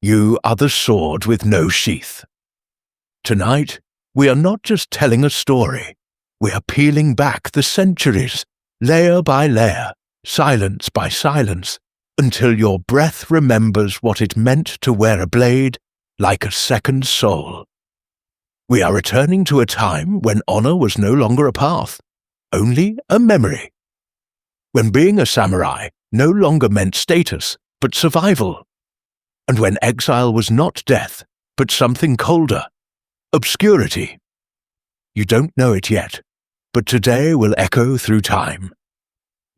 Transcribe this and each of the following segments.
You are the sword with no sheath. Tonight, we are not just telling a story. We are peeling back the centuries, layer by layer, silence by silence, until your breath remembers what it meant to wear a blade like a second soul. We are returning to a time when honor was no longer a path, only a memory. When being a samurai no longer meant status, but survival. And when exile was not death, but something colder, obscurity. You don't know it yet, but today will echo through time.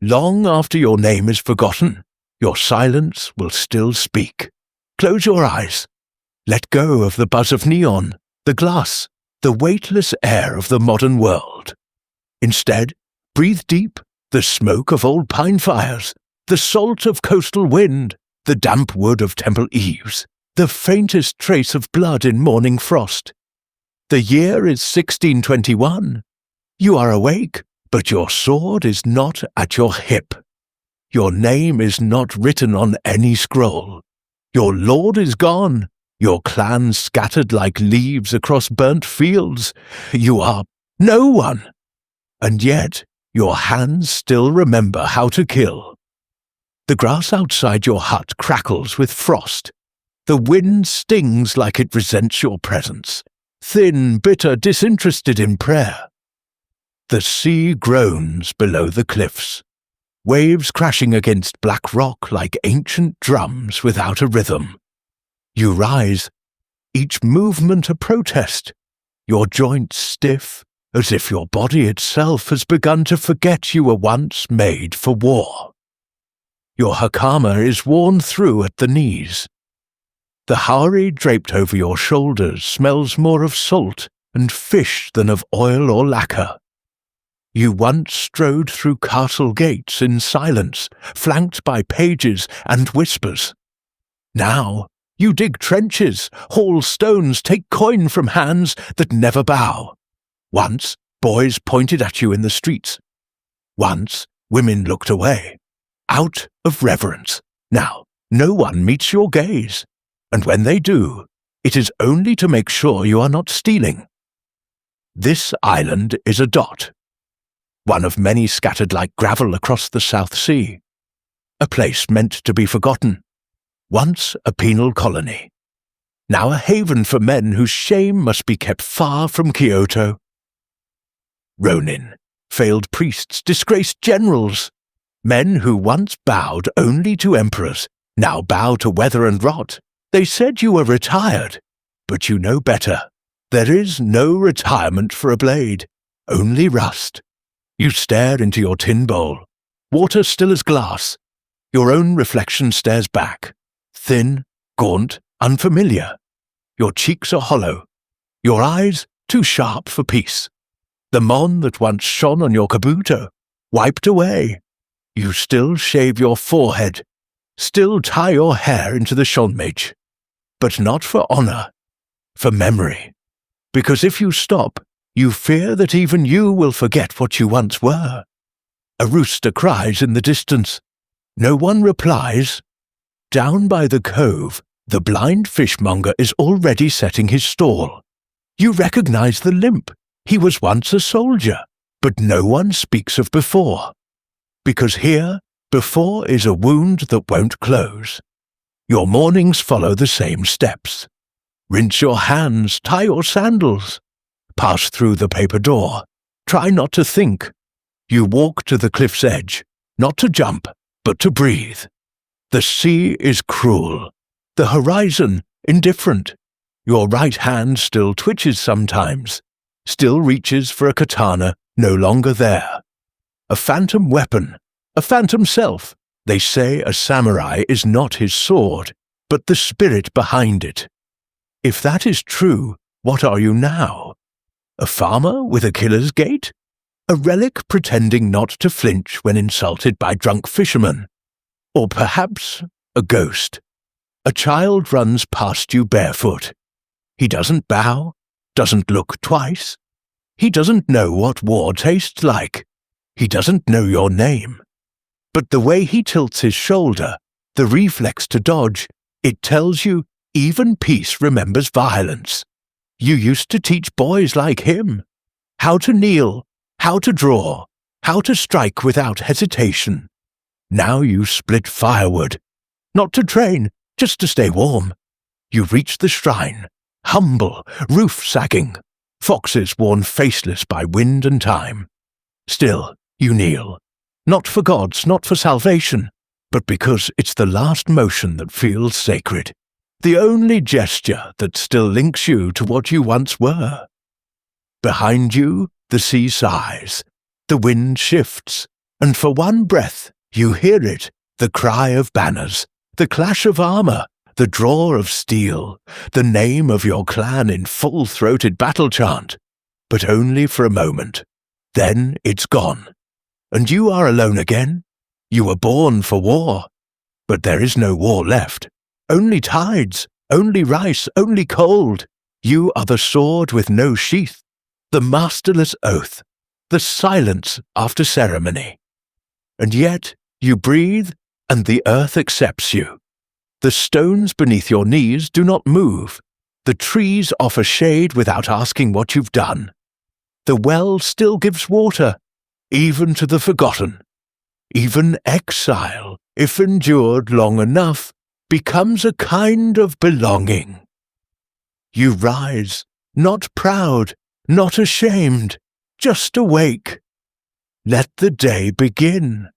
Long after your name is forgotten, your silence will still speak. Close your eyes. Let go of the buzz of neon, the glass, the weightless air of the modern world. Instead, breathe deep the smoke of old pine fires, the salt of coastal wind, the damp wood of temple eaves, the faintest trace of blood in morning frost. The year is 1621. You are awake, but your sword is not at your hip. Your name is not written on any scroll. Your lord is gone. Your clan scattered like leaves across burnt fields. You are no one. And yet, your hands still remember how to kill. The grass outside your hut crackles with frost. The wind stings like it resents your presence, thin, bitter, disinterested in prayer. The sea groans below the cliffs, waves crashing against black rock like ancient drums without a rhythm. You rise, each movement a protest, your joints stiff, as if your body itself has begun to forget you were once made for war. Your hakama is worn through at the knees. The haori draped over your shoulders smells more of salt and fish than of oil or lacquer. You once strode through castle gates in silence, flanked by pages and whispers. Now, you dig trenches, haul stones, take coin from hands that never bow. Once, boys pointed at you in the streets. Once, women looked away, out of reverence. Now, no one meets your gaze, and when they do, it is only to make sure you are not stealing. This island is a dot, one of many scattered like gravel across the South Sea, a place meant to be forgotten. Once a penal colony, now a haven for men whose shame must be kept far from Kyoto. Ronin, failed priests, disgraced generals, men who once bowed only to emperors, now bow to weather and rot. They said you were retired, but you know better. There is no retirement for a blade, only rust. You stare into your tin bowl, water still as glass. Your own reflection stares back. Thin, gaunt, unfamiliar. Your cheeks are hollow, your eyes too sharp for peace. The mon that once shone on your kabuto, wiped away. You still shave your forehead, still tie your hair into the shonmage. But not for honor, for memory. Because if you stop, you fear that even you will forget what you once were. A rooster cries in the distance. No one replies. Down by the cove, the blind fishmonger is already setting his stall. You recognize the limp. He was once a soldier, but no one speaks of before. Because here, before is a wound that won't close. Your mornings follow the same steps. Rinse your hands, tie your sandals. Pass through the paper door. Try not to think. You walk to the cliff's edge, not to jump, but to breathe. The sea is cruel, the horizon indifferent. Your right hand still twitches sometimes, still reaches for a katana no longer there. A phantom weapon, a phantom self. They say a samurai is not his sword, but the spirit behind it. If that is true, what are you now? A farmer with a killer's gait? A relic pretending not to flinch when insulted by drunk fishermen? Or perhaps a ghost. A child runs past you barefoot. He doesn't bow, doesn't look twice. He doesn't know what war tastes like. He doesn't know your name. But the way he tilts his shoulder, the reflex to dodge, it tells you Even peace remembers violence. You used to teach boys like him how to kneel, how to draw, how to strike without hesitation. Now you split firewood, not to train, just to stay warm. You reach the shrine, humble, roof sagging, foxes worn faceless by wind and time. Still, you kneel, not for gods, not for salvation, but because it's the last motion that feels sacred, the only gesture that still links you to what you once were. Behind you, the sea sighs, the wind shifts, and for one breath you hear it, the cry of banners, the clash of armor, the draw of steel, the name of your clan in full-throated battle chant. But only for a moment. Then it's gone. And you are alone again. You were born for war. But there is no war left. Only tides, only rice, only cold. You are the sword with no sheath, the masterless oath, the silence after ceremony. And yet you breathe, and the earth accepts you. The stones beneath your knees do not move. The trees offer shade without asking what you've done. The well still gives water, even to the forgotten. Even exile, if endured long enough, becomes a kind of belonging. You rise, not proud, not ashamed, just awake. Let the day begin.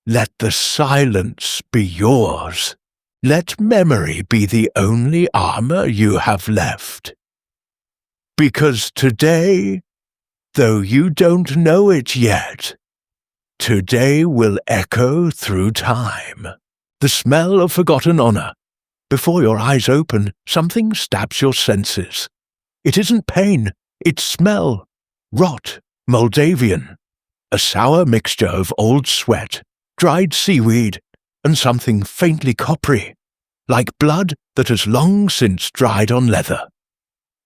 Let the silence be yours. Let memory be the only armor you have left. Because today, though you don't know it yet, today will echo through time. The smell of forgotten honor. Before your eyes open, something stabs your senses. It isn't pain, it's smell. Rot, Moldavian. A sour mixture of old sweat, dried seaweed, and something faintly coppery, like blood that has long since dried on leather.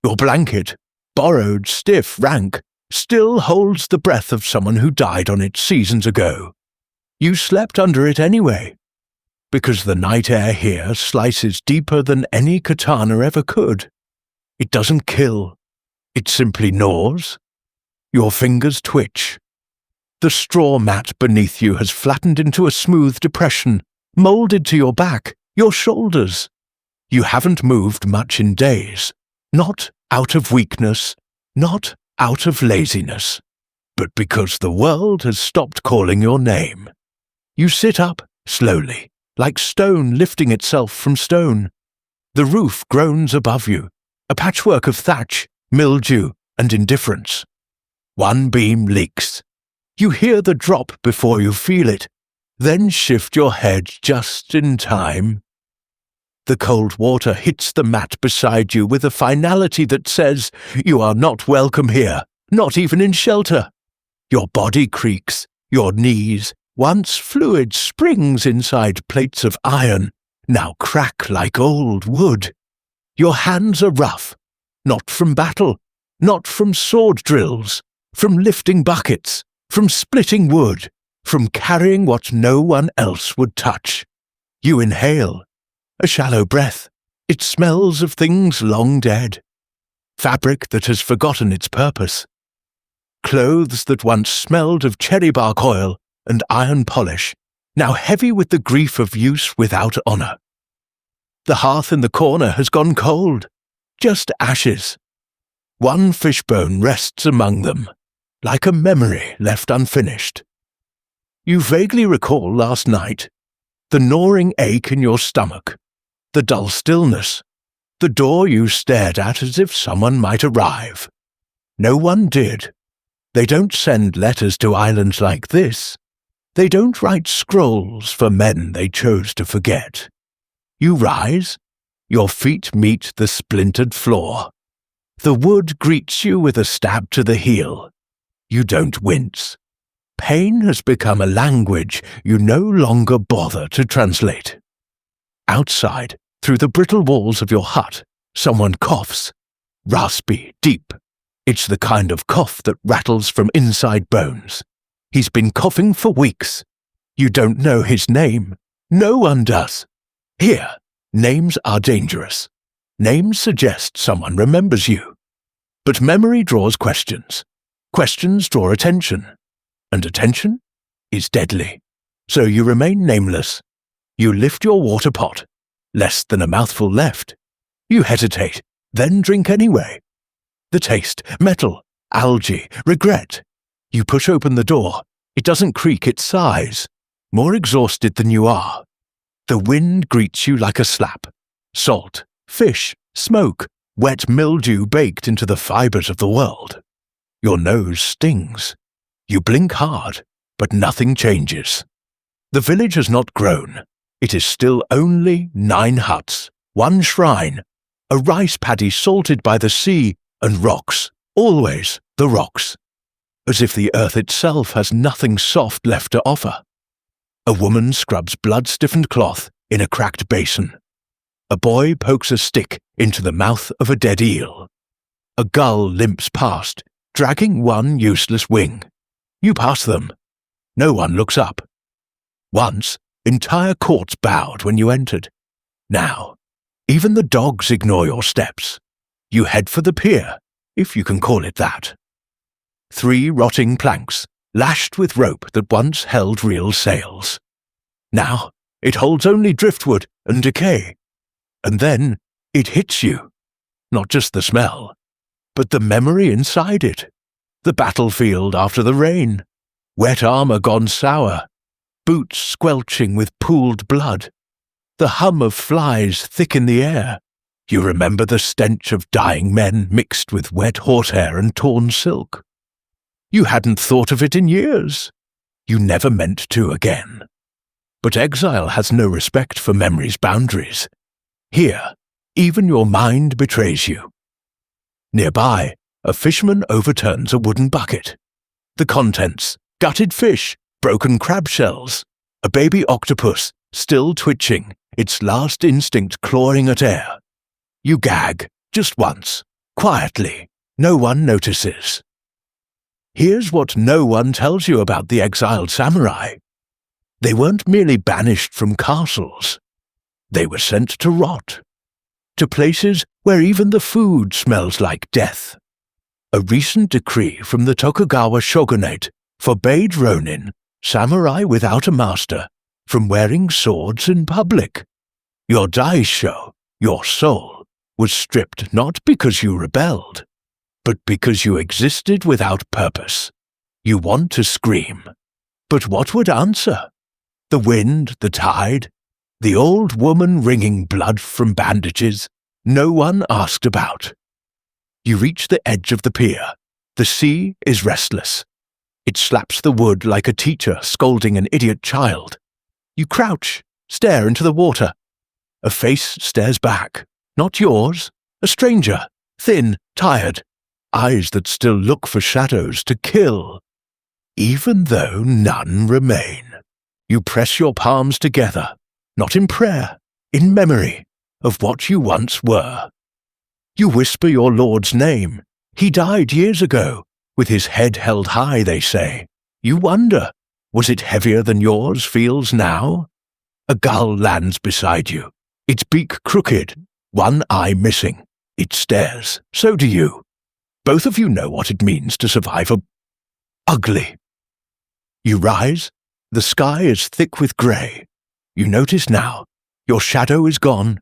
Your blanket, borrowed, stiff, rank, still holds the breath of someone who died on it seasons ago. You slept under it anyway, because the night air here slices deeper than any katana ever could. It doesn't kill, it simply gnaws. Your fingers twitch. The straw mat beneath you has flattened into a smooth depression, molded to your back, your shoulders. You haven't moved much in days, not out of weakness, not out of laziness, but because the world has stopped calling your name. You sit up, slowly, like stone lifting itself from stone. The roof groans above you, a patchwork of thatch, mildew, and indifference. One beam leaks. You hear the drop before you feel it, then shift your head just in time. The cold water hits the mat beside you with a finality that says, you are not welcome here, not even in shelter. Your body creaks, your knees, once fluid springs inside plates of iron, now crack like old wood. Your hands are rough, not from battle, not from sword drills, from lifting buckets, from splitting wood, from carrying what no one else would touch. You inhale, a shallow breath. It smells of things long dead. Fabric that has forgotten its purpose. Clothes that once smelled of cherry bark oil and iron polish, now heavy with the grief of use without honor. The hearth in the corner has gone cold, just ashes. One fishbone rests among them, like a memory left unfinished. You vaguely recall last night, the gnawing ache in your stomach, the dull stillness, the door you stared at as if someone might arrive. No one did. They don't send letters to islands like this. They don't write scrolls for men they chose to forget. You rise, your feet meet the splintered floor. The wood greets you with a stab to the heel. You don't wince. Pain has become a language you no longer bother to translate. Outside, through the brittle walls of your hut, someone coughs. Raspy, deep. It's the kind of cough that rattles from inside bones. He's been coughing for weeks. You don't know his name. No one does. Here, names are dangerous. Names suggest someone remembers you. But memory draws questions. Questions draw attention. And attention is deadly. So you remain nameless. You lift your water pot. Less than a mouthful left. You hesitate, then drink anyway. The taste, metal, algae, regret. You push open the door. It doesn't creak, it sighs. More exhausted than you are. The wind greets you like a slap. Salt, fish, smoke, wet mildew baked into the fibers of the world. Your nose stings. You blink hard, but nothing changes. The village has not grown. It is still only 9 huts, 1 shrine, a rice paddy salted by the sea, and rocks, always the rocks. As if the earth itself has nothing soft left to offer. A woman scrubs blood-stiffened cloth in a cracked basin. A boy pokes a stick into the mouth of a dead eel. A gull limps past, dragging one useless wing. You pass them. No one looks up. Once, entire courts bowed when you entered. Now, even the dogs ignore your steps. You head for the pier, if you can call it that. 3 rotting planks, lashed with rope that once held real sails. Now, it holds only driftwood and decay. And then, it hits you. Not just the smell, but the memory inside it. The battlefield after the rain. Wet armor gone sour. Boots squelching with pooled blood. The hum of flies thick in the air. You remember the stench of dying men mixed with wet horsehair and torn silk. You hadn't thought of it in years. You never meant to again. But exile has no respect for memory's boundaries. Here, even your mind betrays you. Nearby, a fisherman overturns a wooden bucket. The contents, gutted fish, broken crab shells, a baby octopus still twitching, its last instinct clawing at air. You gag, just once, quietly. No one notices. Here's what no one tells you about the exiled samurai. They weren't merely banished from castles. They were sent to rot. To places where even the food smells like death. A recent decree from the Tokugawa shogunate forbade ronin, samurai without a master, from wearing swords in public. Your daisho, your soul, was stripped not because you rebelled, but because you existed without purpose. You want to scream. But what would answer? The wind, the tide, the old woman wringing blood from bandages, no one asked about. You reach the edge of the pier. The sea is restless. It slaps the wood like a teacher scolding an idiot child. You crouch, stare into the water. A face stares back. Not yours, a stranger, thin, tired. Eyes that still look for shadows to kill. Even though none remain. You press your palms together, not in prayer, in memory of what you once were. You whisper your Lord's name. He died years ago, with his head held high, they say. You wonder, was it heavier than yours feels now? A gull lands beside you, its beak crooked, one eye missing. It stares, so do you. Both of you know what it means to survive ugly. You rise. The sky is thick with grey. You notice now, your shadow is gone.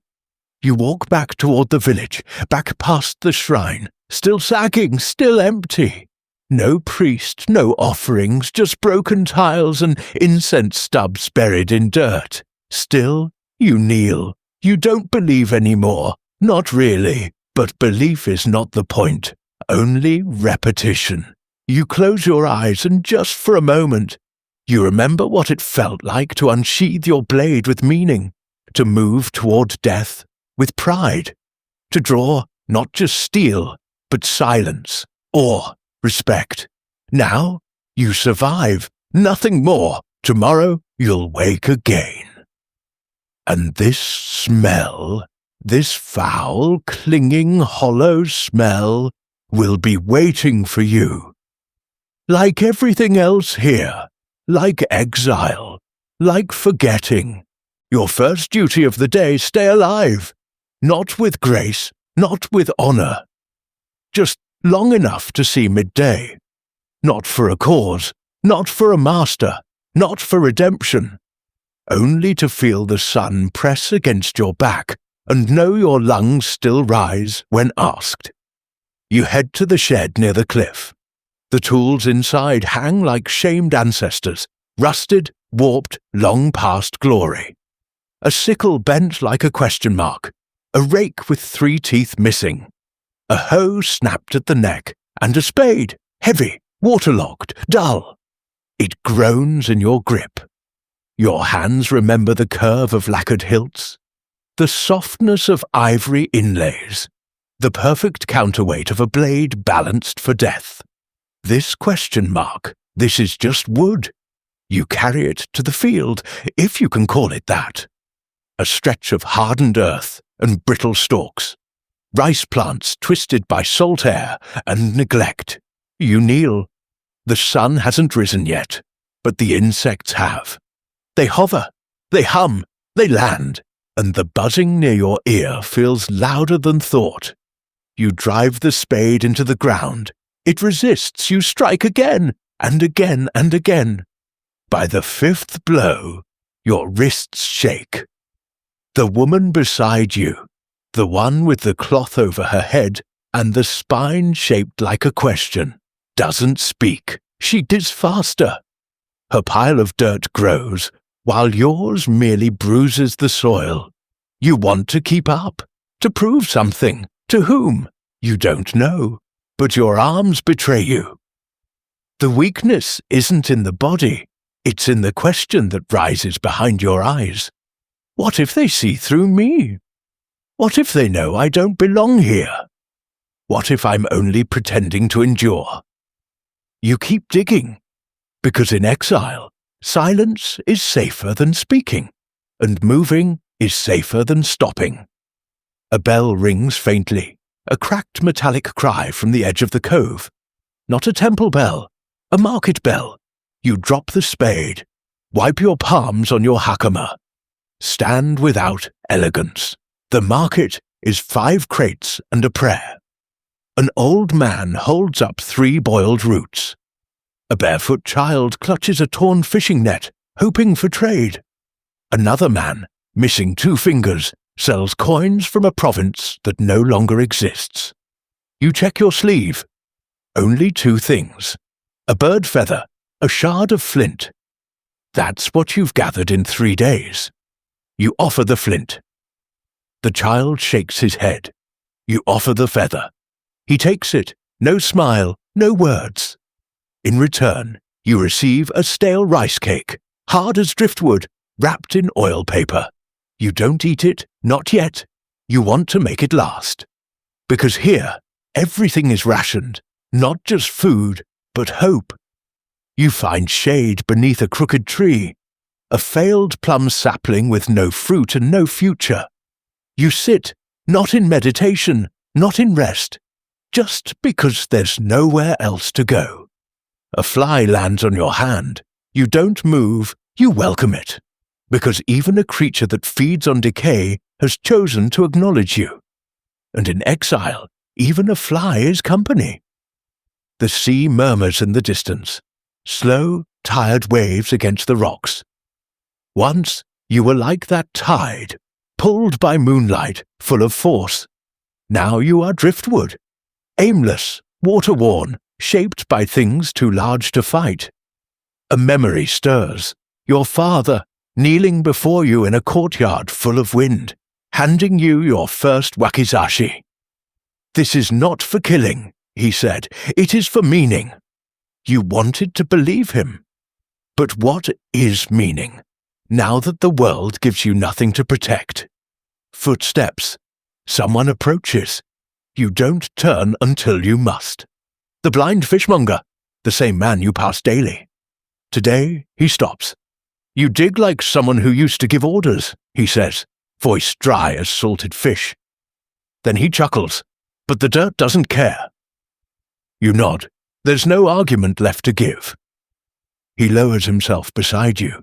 You walk back toward the village, back past the shrine, still sagging, still empty. No priest, no offerings, just broken tiles and incense stubs buried in dirt. Still, you kneel. You don't believe anymore. Not really, but belief is not the point. Only repetition. You close your eyes and just for a moment, you remember what it felt like to unsheathe your blade with meaning, to move toward death with pride, to draw not just steel, but silence, awe, respect. Now, you survive, nothing more. Tomorrow, you'll wake again. And this smell, this foul, clinging, hollow smell, will be waiting for you. Like everything else here, like exile, like forgetting. Your first duty of the day, stay alive. not with grace, not with honor. Just long enough to see midday. Not for a cause, not for a master, not for redemption. Only to feel the sun press against your back and know your lungs still rise when asked. You head to the shed near the cliff. The tools inside hang like shamed ancestors, rusted, warped, long past glory. A sickle bent like a question mark, a rake with 3 teeth missing, a hoe snapped at the neck, and a spade, heavy, waterlogged, dull. It groans in your grip. Your hands remember the curve of lacquered hilts, the softness of ivory inlays, the perfect counterweight of a blade balanced for death. This question mark, this is just wood. You carry it to the field, if you can call it that. A stretch of hardened earth and brittle stalks. Rice plants twisted by salt air and neglect. You kneel. The sun hasn't risen yet, but the insects have. They hover, they hum, they land, and the buzzing near your ear feels louder than thought. You drive the spade into the ground. It resists. You strike again, and again, and again. By the 5th blow, your wrists shake. The woman beside you, the one with the cloth over her head and the spine shaped like a question, doesn't speak. She digs faster. Her pile of dirt grows, while yours merely bruises the soil. You want to keep up, to prove something. To whom? You don't know, but your arms betray you. The weakness isn't in the body, it's in the question that rises behind your eyes. What if they see through me? What if they know I don't belong here? What if I'm only pretending to endure? You keep digging, because in exile, silence is safer than speaking, and moving is safer than stopping. A bell rings faintly, a cracked metallic cry from the edge of the cove. Not a temple bell, a market bell. You drop the spade, wipe your palms on your hakama. Stand without elegance. The market is 5 crates and a prayer. An old man holds up 3 boiled roots. A barefoot child clutches a torn fishing net, hoping for trade. Another man, missing 2 fingers, sells coins from a province that no longer exists. You check your sleeve. Only 2 things. A bird feather, a shard of flint. That's what you've gathered in 3 days. You offer the flint. The child shakes his head. You offer the feather. He takes it, no smile, no words. In return, you receive a stale rice cake, hard as driftwood, wrapped in oil paper. You don't eat it, not yet. You want to make it last. Because here, everything is rationed, not just food, but hope. You find shade beneath a crooked tree, a failed plum sapling with no fruit and no future. You sit, not in meditation, not in rest, just because there's nowhere else to go. A fly lands on your hand. You don't move, you welcome it. Because even a creature that feeds on decay has chosen to acknowledge you. And in exile, even a fly is company. The sea murmurs in the distance, slow, tired waves against the rocks. Once you were like that tide, pulled by moonlight, full of force. Now you are driftwood, aimless, water-worn, shaped by things too large to fight. A memory stirs, your father, kneeling before you in a courtyard full of wind, handing you your first wakizashi. This is not for killing, he said, it is for meaning. You wanted to believe him. But what is meaning, now that the world gives you nothing to protect? Footsteps. Someone approaches. You don't turn until you must. The blind fishmonger, the same man you pass daily. Today he stops. You dig like someone who used to give orders, he says, voice dry as salted fish. Then he chuckles, but the dirt doesn't care. You nod. There's no argument left to give. He lowers himself beside you.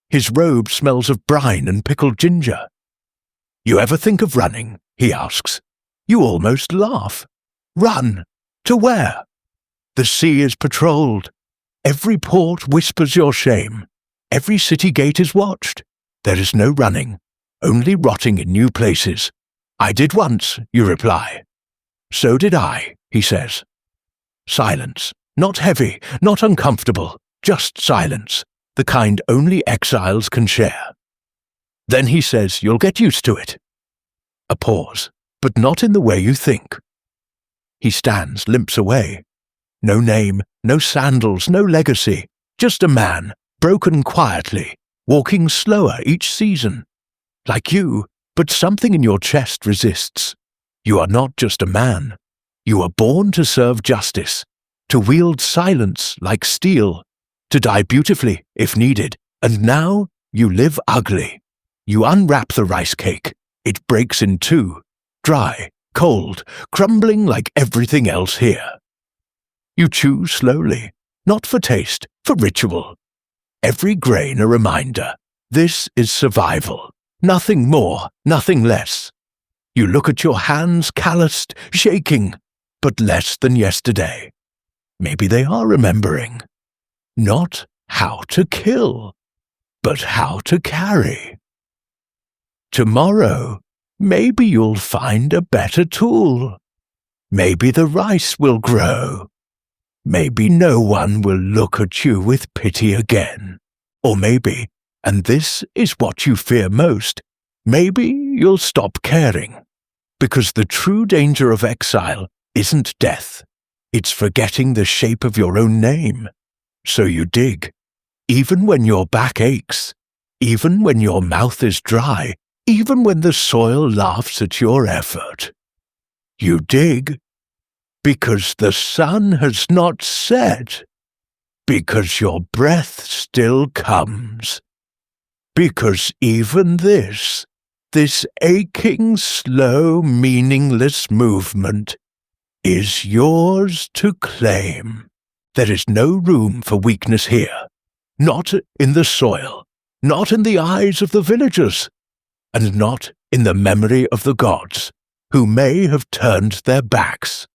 His robe smells of brine and pickled ginger. You ever think of running? He asks. You almost laugh. Run. To where? The sea is patrolled. Every port whispers your shame. Every city gate is watched. There is no running, only rotting in new places. I did once, you reply. So did I, he says. Silence. Not heavy, not uncomfortable, just silence, the kind only exiles can share. Then he says you'll get used to it. A pause, but not in the way you think. He stands, limps away. No name, no sandals, no legacy, just a man, broken quietly, walking slower each season. Like you, but something in your chest resists. You are not just a man. You are born to serve justice, to wield silence like steel, to die beautifully if needed, and now you live ugly. You unwrap the rice cake. It breaks in two, dry, cold, crumbling like everything else here. You chew slowly, not for taste, for ritual. Every grain a reminder. This is survival. Nothing more, nothing less. You look at your hands calloused, shaking, but less than yesterday. Maybe they are remembering. Not how to kill, but how to carry. Tomorrow, maybe you'll find a better tool. Maybe the rice will grow. Maybe no one will look at you with pity again. Or maybe, and this is what you fear most, maybe you'll stop caring. Because the true danger of exile isn't death. It's forgetting the shape of your own name. So you dig, even when your back aches, even when your mouth is dry, even when the soil laughs at your effort. You dig because the sun has not set, because your breath still comes, because even this aching, slow, meaningless movement is yours to claim. There is no room for weakness here, not in the soil, not in the eyes of the villagers, and not in the memory of the gods, who may have turned their backs,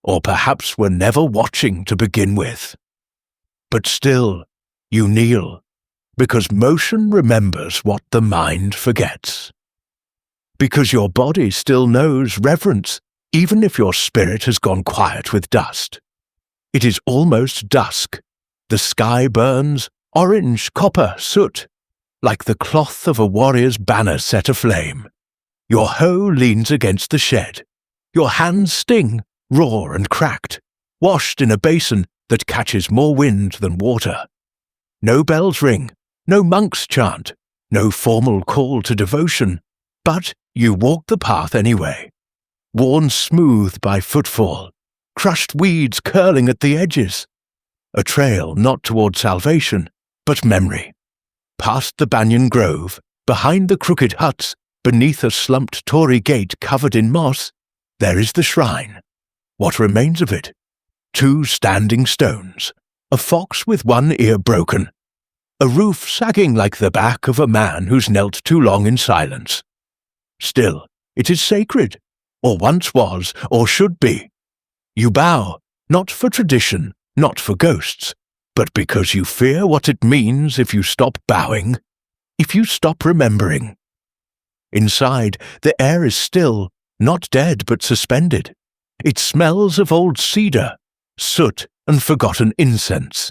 or perhaps were never watching to begin with. But still, you kneel, because motion remembers what the mind forgets. Because your body still knows reverence, even if your spirit has gone quiet with dust. It is almost dusk. The sky burns, orange, copper, soot, like the cloth of a warrior's banner set aflame. Your hoe leans against the shed. Your hands sting, raw and cracked, washed in a basin that catches more wind than water. No bells ring, no monks chant, no formal call to devotion, but you walk the path anyway, worn smooth by footfall, crushed weeds curling at the edges. A trail not toward salvation, but memory. Past the banyan grove, behind the crooked huts, beneath a slumped Tory gate covered in moss, there is the shrine. What remains of it? 2 standing stones, a fox with one ear broken, a roof sagging like the back of a man who's knelt too long in silence. Still, it is sacred, or once was, or should be. You bow, not for tradition, not for ghosts, but because you fear what it means if you stop bowing, if you stop remembering. Inside, the air is still, not dead but suspended. It smells of old cedar, soot and forgotten incense.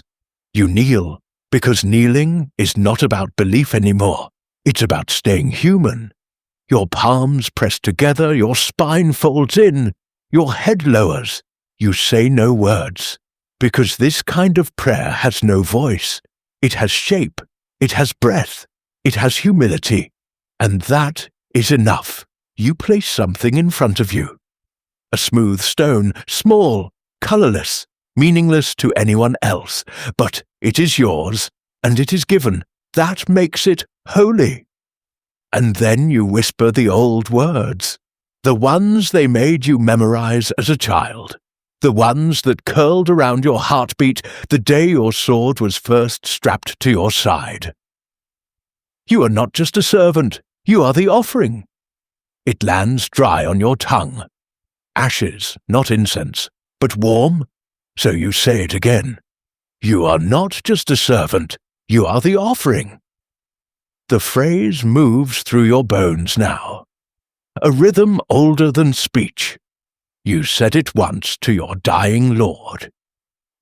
You kneel, because kneeling is not about belief anymore. It's about staying human. Your palms press together, your spine folds in, your head lowers. You say no words, because this kind of prayer has no voice. It has shape, it has breath, it has humility, and that is enough. You place something in front of you. A smooth stone, small, colorless, meaningless to anyone else, but it is yours, and it is given. That makes it holy. And then you whisper the old words, the ones they made you memorize as a child, the ones that curled around your heartbeat the day your sword was first strapped to your side. You are not just a servant, you are the offering. It lands dry on your tongue. Ashes, not incense, but warm. So you say it again. You are not just a servant, you are the offering. The phrase moves through your bones now. A rhythm older than speech. You said it once to your dying lord.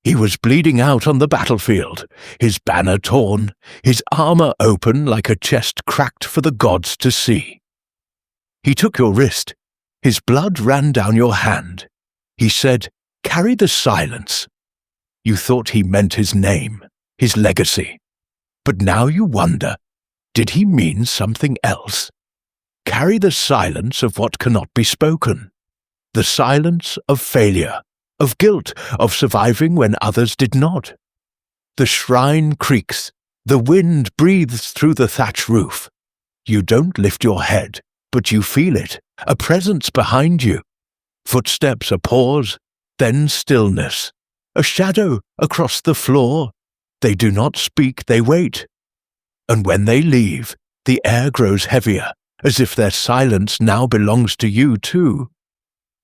He was bleeding out on the battlefield, his banner torn, his armor open like a chest cracked for the gods to see. He took your wrist. His blood ran down your hand. He said, "Carry the silence." You thought he meant his name, his legacy. But now you wonder, did he mean something else? Carry the silence of what cannot be spoken. The silence of failure, of guilt, of surviving when others did not. The shrine creaks, the wind breathes through the thatch roof. You don't lift your head, but you feel it, a presence behind you. Footsteps, a pause, then stillness. A shadow across the floor. They do not speak, they wait. And when they leave, the air grows heavier, as if their silence now belongs to you too.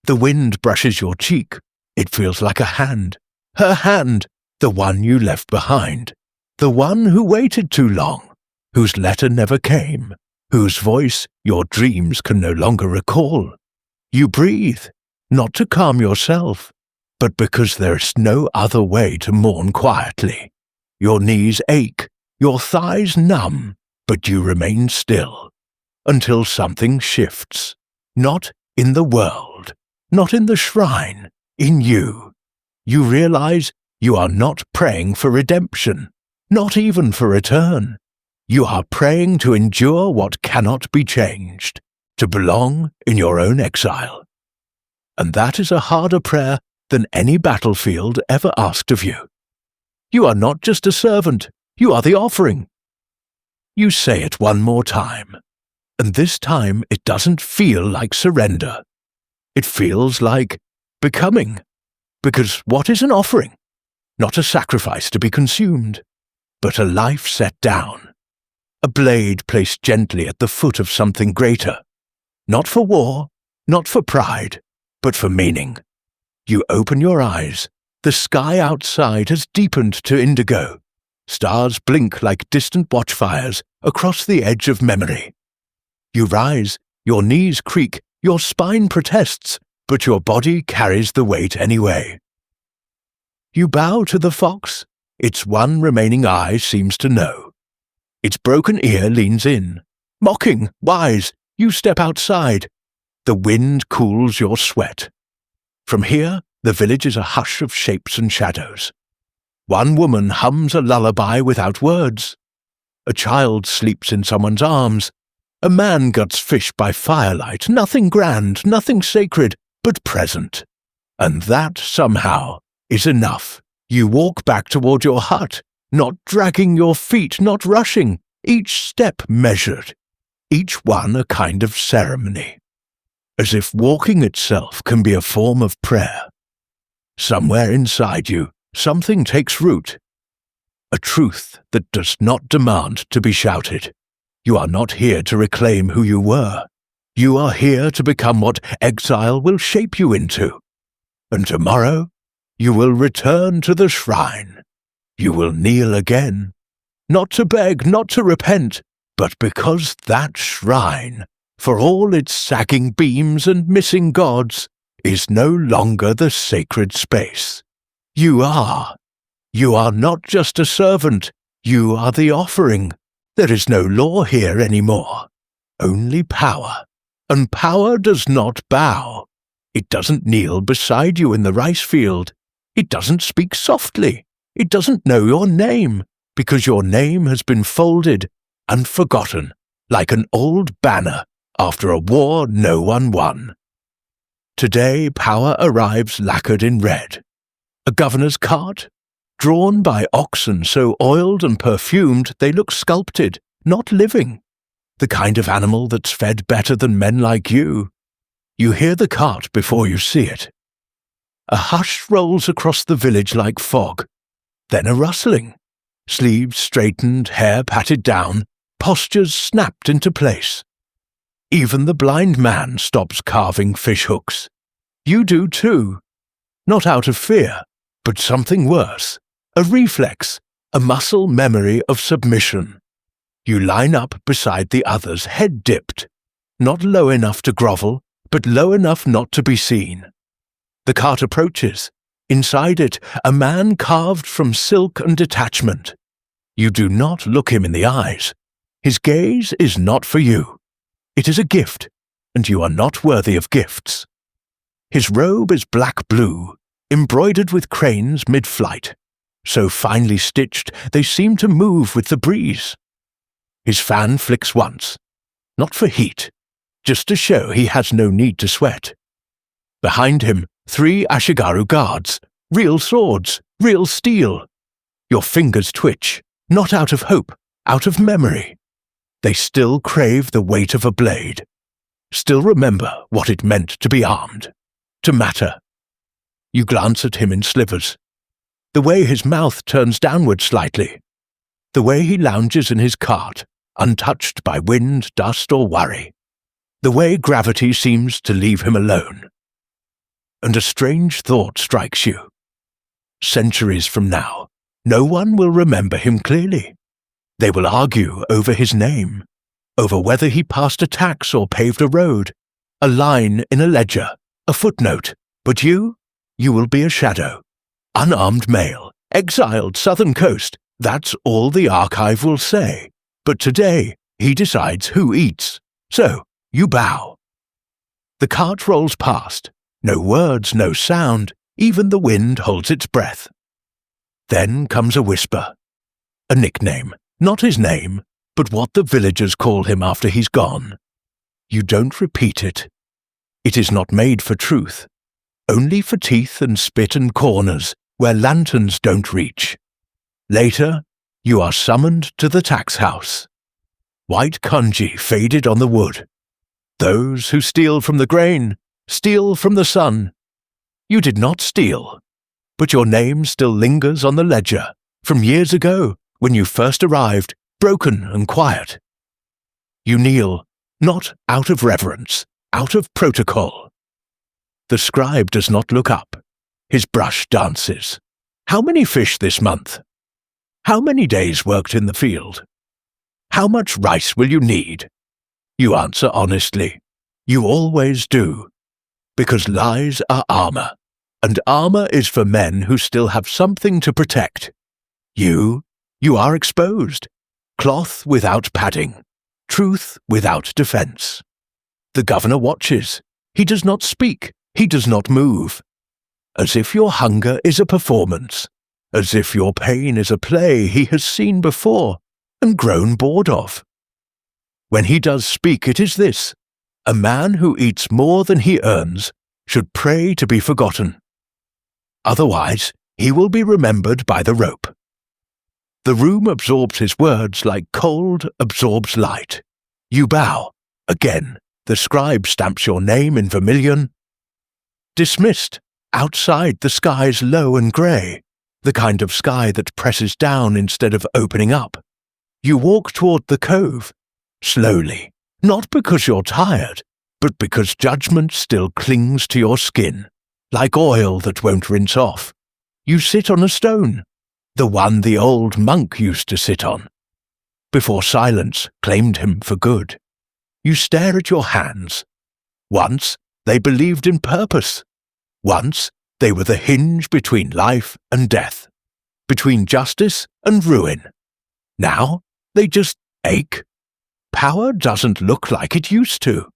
The wind brushes your cheek. It feels like a hand. Her hand, the one you left behind. The one who waited too long, whose letter never came, whose voice your dreams can no longer recall. You breathe, not to calm yourself, but because there is no other way to mourn quietly. Your knees ache, your thighs numb, but you remain still, until something shifts. Not in the world, not in the shrine, in you. You realize you are not praying for redemption, not even for return. You are praying to endure what cannot be changed, to belong in your own exile. And that is a harder prayer than any battlefield ever asked of you. You are not just a servant, you are the offering. You say it one more time, and this time it doesn't feel like surrender. It feels like becoming. Because what is an offering? Not a sacrifice to be consumed, but a life set down. A blade placed gently at the foot of something greater. Not for war, not for pride, but for meaning. You open your eyes. The sky outside has deepened to indigo. Stars blink like distant watchfires across the edge of memory. You rise, your knees creak, your spine protests, but your body carries the weight anyway. You bow to the fox. Its one remaining eye seems to know. Its broken ear leans in. Mocking, wise, you step outside. The wind cools your sweat. From here, the village is a hush of shapes and shadows. One woman hums a lullaby without words. A child sleeps in someone's arms. A man guts fish by firelight, nothing grand, nothing sacred, but present. And that, somehow, is enough. You walk back toward your hut, not dragging your feet, not rushing, each step measured, each one a kind of ceremony. As if walking itself can be a form of prayer. Somewhere inside you, something takes root. A truth that does not demand to be shouted. You are not here to reclaim who you were. You are here to become what exile will shape you into. And tomorrow, you will return to the shrine. You will kneel again, not to beg, not to repent, but because that shrine, for all its sagging beams and missing gods, is no longer the sacred space. You are. You are not just a servant, you are the offering. There is no law here anymore, only power. And power does not bow. It doesn't kneel beside you in the rice field. It doesn't speak softly. It doesn't know your name, because your name has been folded and forgotten, like an old banner after a war no one won. Today power arrives lacquered in red. A governor's cart, drawn by oxen so oiled and perfumed they look sculpted, not living. The kind of animal that's fed better than men like you. You hear the cart before you see it. A hush rolls across the village like fog, then a rustling. Sleeves straightened, hair patted down, postures snapped into place. Even the blind man stops carving fishhooks. You do too. Not out of fear, but something worse. A reflex, a muscle memory of submission. You line up beside the others, head dipped. Not low enough to grovel, but low enough not to be seen. The cart approaches. Inside it, a man carved from silk and detachment. You do not look him in the eyes. His gaze is not for you. It is a gift, and you are not worthy of gifts. His robe is black-blue, embroidered with cranes mid-flight, so finely stitched they seem to move with the breeze. His fan flicks once, not for heat, just to show he has no need to sweat. Behind him, 3 Ashigaru guards, real swords, real steel. Your fingers twitch, not out of hope, out of memory. They still crave the weight of a blade, still remember what it meant to be armed, to matter. You glance at him in slivers. The way his mouth turns downward slightly, the way he lounges in his cart, untouched by wind, dust, or worry, the way gravity seems to leave him alone. And a strange thought strikes you. Centuries from now, no one will remember him clearly. They will argue over his name, over whether he passed a tax or paved a road, a line in a ledger, a footnote, but you will be a shadow. Unarmed male, exiled southern coast, that's all the archive will say. But today, he decides who eats, so you bow. The cart rolls past, no words, no sound, even the wind holds its breath. Then comes a whisper, a nickname, not his name, but what the villagers call him after he's gone. You don't repeat it. It is not made for truth, only for teeth and spit and corners where lanterns don't reach. Later, you are summoned to the tax house. White kanji faded on the wood. Those who steal from the grain, steal from the sun. You did not steal, but your name still lingers on the ledger from years ago when you first arrived, broken and quiet. You kneel, not out of reverence, out of protocol. The scribe does not look up. His brush dances. How many fish this month? How many days worked in the field? How much rice will you need? You answer honestly. You always do. Because lies are armor, and armor is for men who still have something to protect. You are exposed. Cloth without padding. Truth without defense. The governor watches. He does not speak. He does not move. As if your hunger is a performance. As if your pain is a play he has seen before and grown bored of. When he does speak, it is this: a man who eats more than he earns should pray to be forgotten. Otherwise, he will be remembered by the rope. The room absorbs his words like cold absorbs light. You bow. Again, the scribe stamps your name in vermilion. Dismissed. Outside, the sky's low and grey, the kind of sky that presses down instead of opening up. You walk toward the cove, slowly, not because you're tired, but because judgment still clings to your skin, like oil that won't rinse off. You sit on a stone, the one the old monk used to sit on, before silence claimed him for good. You stare at your hands. Once, they believed in purpose. Once, they were the hinge between life and death, between justice and ruin. Now, they just ache. Power doesn't look like it used to.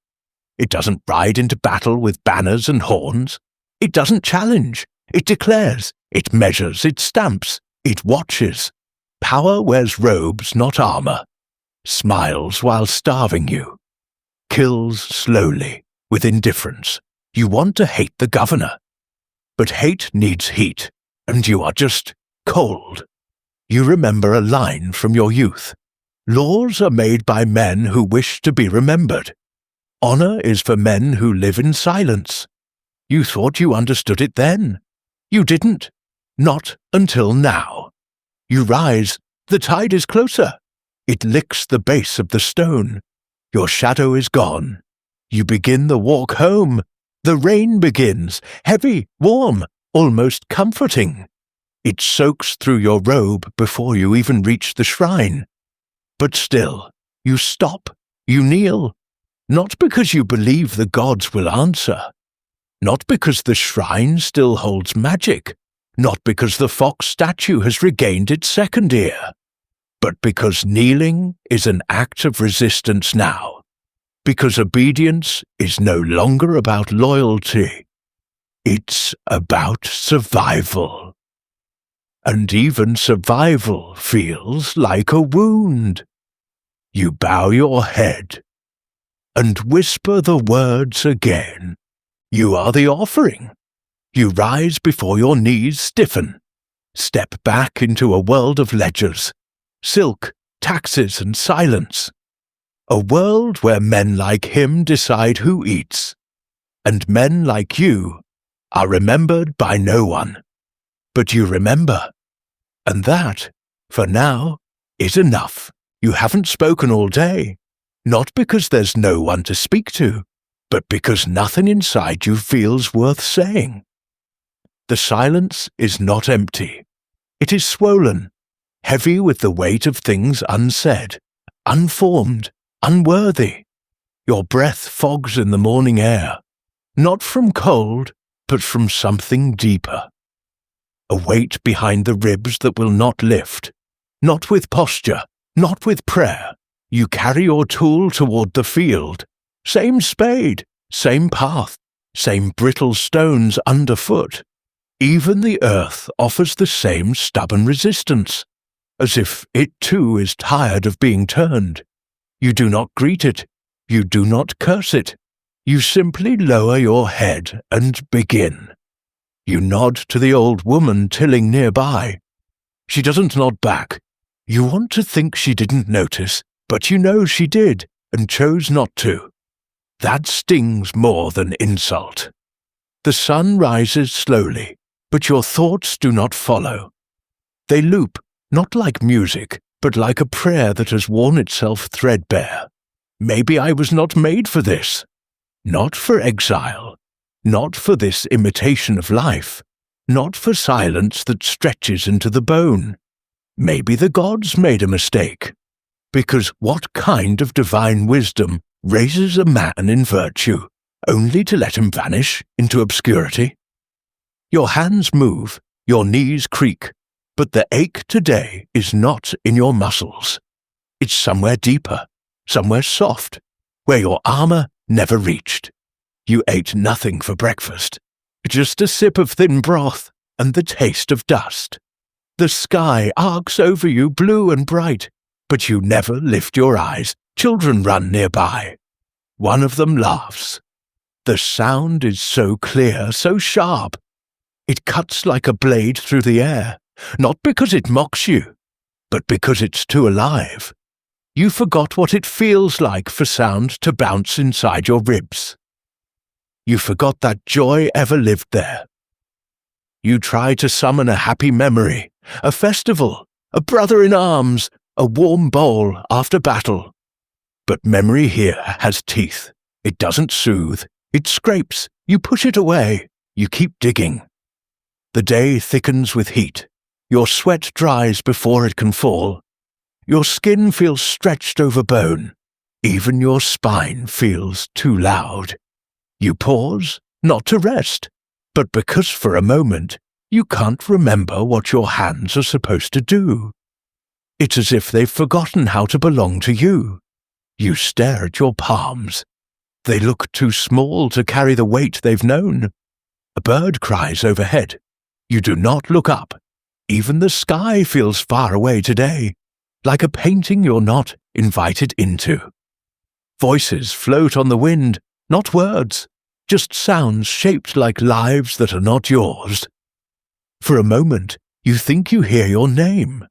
It doesn't ride into battle with banners and horns. It doesn't challenge. It declares. It measures. It stamps. It watches. Power wears robes, not armor. Smiles while starving you. Kills slowly, with indifference. You want to hate the governor. But hate needs heat, and you are just cold. You remember a line from your youth. Laws are made by men who wish to be remembered. Honor is for men who live in silence. You thought you understood it then. You didn't. Not until now. You rise. The tide is closer. It licks the base of the stone. Your shadow is gone. You begin the walk home. The rain begins, heavy, warm, almost comforting. It soaks through your robe before you even reach the shrine. But still, you stop, you kneel, not because you believe the gods will answer, not because the shrine still holds magic, not because the fox statue has regained its second ear, but because kneeling is an act of resistance now, because obedience is no longer about loyalty, it's about survival. And even survival feels like a wound. You bow your head and whisper the words again. You are the offering. You rise before your knees stiffen, step back into a world of ledgers, silk, taxes, and silence. A world where men like him decide who eats, and men like you are remembered by no one. But you remember, and that, for now, is enough. You haven't spoken all day, not because there's no one to speak to, but because nothing inside you feels worth saying. The silence is not empty. It is swollen, heavy with the weight of things unsaid, unformed, unworthy. Your breath fogs in the morning air, not from cold, but from something deeper. A weight behind the ribs that will not lift, not with posture, not with prayer. You carry your tool toward the field. Same spade, same path, same brittle stones underfoot. Even the earth offers the same stubborn resistance, as if it too is tired of being turned. You do not greet it. You do not curse it. You simply lower your head and begin. You nod to the old woman tilling nearby. She doesn't nod back. You want to think she didn't notice, but you know she did and chose not to. That stings more than insult. The sun rises slowly, but your thoughts do not follow. They loop, not like music, but like a prayer that has worn itself threadbare. Maybe I was not made for this. Not for exile. Not for this imitation of life. Not for silence that stretches into the bone. Maybe the gods made a mistake. Because what kind of divine wisdom raises a man in virtue, only to let him vanish into obscurity? Your hands move, your knees creak, but the ache today is not in your muscles. It's somewhere deeper, somewhere soft, where your armor never reached. You ate nothing for breakfast, just a sip of thin broth and the taste of dust. The sky arcs over you blue and bright, but you never lift your eyes. Children run nearby. One of them laughs. The sound is so clear, so sharp. It cuts like a blade through the air, not because it mocks you, but because it's too alive. You forgot what it feels like for sound to bounce inside your ribs. You forgot that joy ever lived there. You try to summon a happy memory, a festival, a brother in arms, a warm bowl after battle. But memory here has teeth. It doesn't soothe. It scrapes. You push it away. You keep digging. The day thickens with heat. Your sweat dries before it can fall. Your skin feels stretched over bone. Even your spine feels too loud. You pause, not to rest, but because for a moment you can't remember what your hands are supposed to do. It's as if they've forgotten how to belong to you. You stare at your palms. They look too small to carry the weight they've known. A bird cries overhead. You do not look up. Even the sky feels far away today, like a painting you're not invited into. Voices float on the wind, not words, just sounds shaped like lives that are not yours. For a moment, you think you hear your name,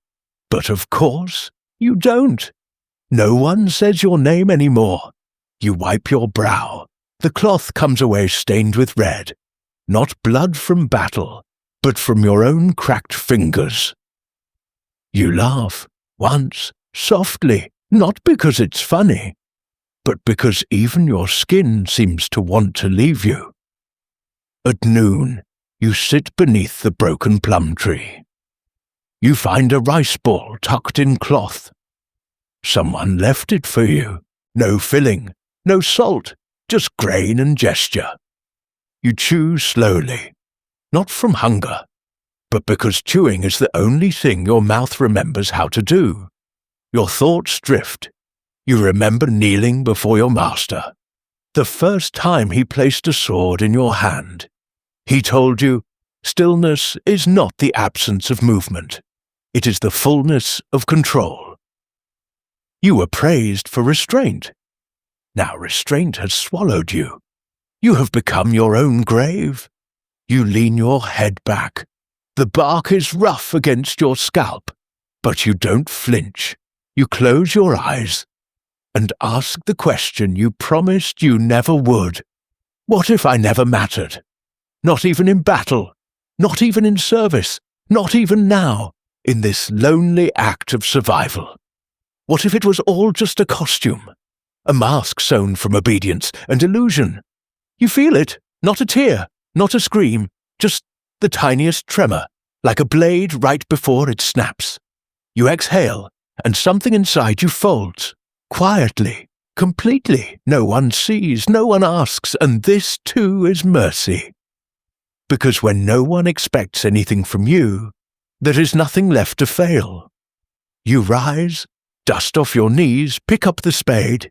but of course, you don't. No one says your name anymore. You wipe your brow. The cloth comes away stained with red, not blood from battle, but from your own cracked fingers. You laugh, once, softly, not because it's funny, but because even your skin seems to want to leave you. At noon, you sit beneath the broken plum tree. You find a rice ball tucked in cloth. Someone left it for you. No filling, no salt, just grain and gesture. You chew slowly, not from hunger, but because chewing is the only thing your mouth remembers how to do. Your thoughts drift. You remember kneeling before your master. The first time he placed a sword in your hand, he told you, stillness is not the absence of movement. It is the fullness of control. You were praised for restraint. Now restraint has swallowed you. You have become your own grave. You lean your head back. The bark is rough against your scalp, but you don't flinch. You close your eyes and ask the question you promised you never would. What if I never mattered? Not even in battle, not even in service, not even now, in this lonely act of survival. What if it was all just a costume, a mask sewn from obedience and illusion? You feel it, not a tear, not a scream, just the tiniest tremor, like a blade right before it snaps. You exhale, and something inside you folds, quietly, completely. No one sees, no one asks, and this too is mercy. Because when no one expects anything from you, there is nothing left to fail. You rise, dust off your knees, pick up the spade.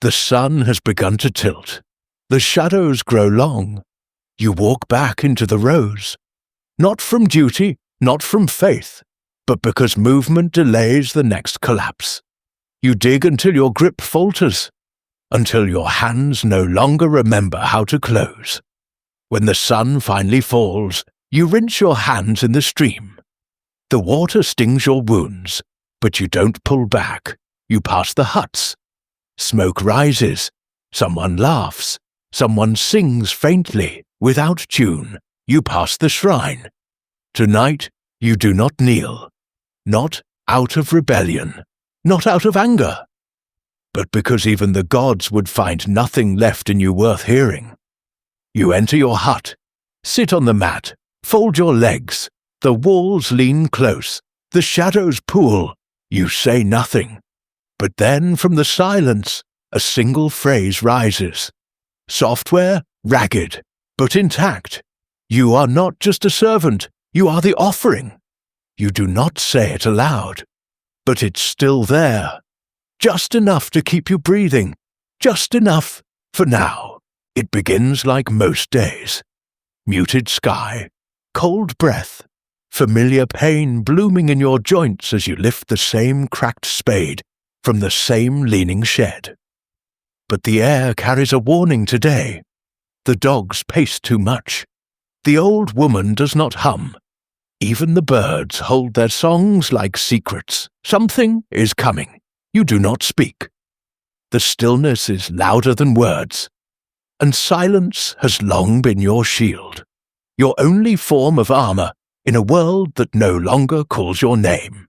The sun has begun to tilt. The shadows grow long. You walk back into the rows. Not from duty, not from faith, but because movement delays the next collapse. You dig until your grip falters, until your hands no longer remember how to close. When the sun finally falls, you rinse your hands in the stream. The water stings your wounds, but you don't pull back. You pass the huts. Smoke rises. Someone laughs. Someone sings faintly, without tune. You pass the shrine. Tonight, you do not kneel. Not out of rebellion. Not out of anger. But because even the gods would find nothing left in you worth hearing. You enter your hut. Sit on the mat. Fold your legs. The walls lean close. The shadows pool. You say nothing. But then from the silence, a single phrase rises. Software, ragged, but intact. You are not just a servant, you are the offering. You do not say it aloud, but it's still there. Just enough to keep you breathing, just enough for now. It begins like most days. Muted sky, cold breath, familiar pain blooming in your joints as you lift the same cracked spade from the same leaning shed. But the air carries a warning today. The dogs pace too much. The old woman does not hum. Even the birds hold their songs like secrets. Something is coming. You do not speak. The stillness is louder than words. And silence has long been your shield. Your only form of armor in a world that no longer calls your name.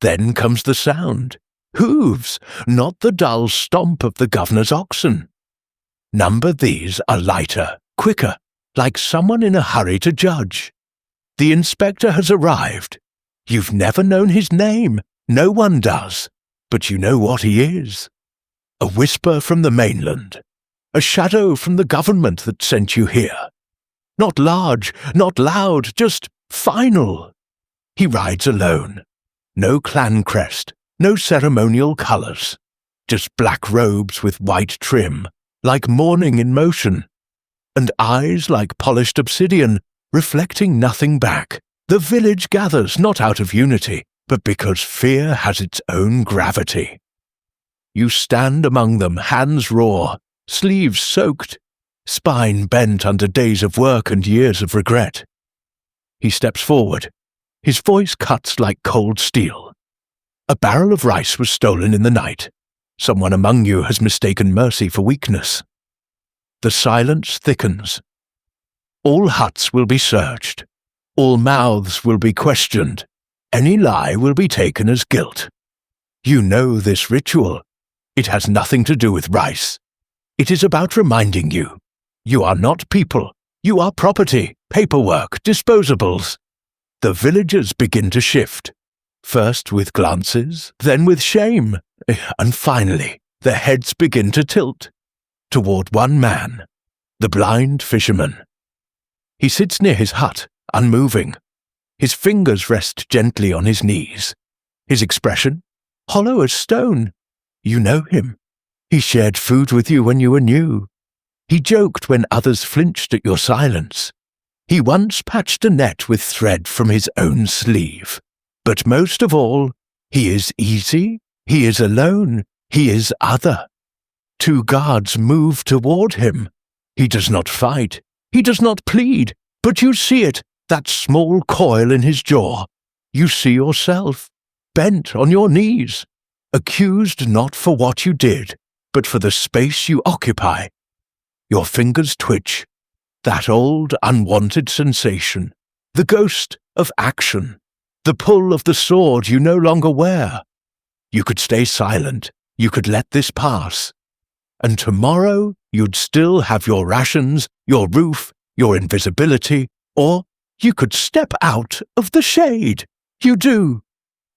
Then comes the sound. Hooves, not the dull stomp of the governor's oxen. Number these are lighter, quicker, like someone in a hurry to judge. The inspector has arrived. You've never known his name, no one does, but you know what he is. A whisper from the mainland, a shadow from the government that sent you here. Not large, not loud, just final. He rides alone. No clan crest. No ceremonial colors, just black robes with white trim, like morning in motion, and eyes like polished obsidian, reflecting nothing back. The village gathers not out of unity, but because fear has its own gravity. You stand among them, hands raw, sleeves soaked, spine bent under days of work and years of regret. He steps forward. His voice cuts like cold steel. A barrel of rice was stolen in the night. Someone among you has mistaken mercy for weakness. The silence thickens. All huts will be searched. All mouths will be questioned. Any lie will be taken as guilt. You know this ritual. It has nothing to do with rice. It is about reminding you. You are not people. You are property, paperwork, disposables. The villagers begin to shift. First with glances, then with shame, and finally their heads begin to tilt toward one man, the blind fisherman. He sits near his hut, unmoving. His fingers rest gently on his knees. His expression? Hollow as stone. You know him. He shared food with you when you were new. He joked when others flinched at your silence. He once patched a net with thread from his own sleeve. But most of all, he is easy, he is alone, he is other. Two guards move toward him. He does not fight, he does not plead, but you see it, that small coil in his jaw. You see yourself, bent on your knees, accused not for what you did, but for the space you occupy. Your fingers twitch, that old unwanted sensation, the ghost of action, the pull of the sword you no longer wear. You could stay silent, you could let this pass, and tomorrow you'd still have your rations, your roof, your invisibility, or you could step out of the shade. You do.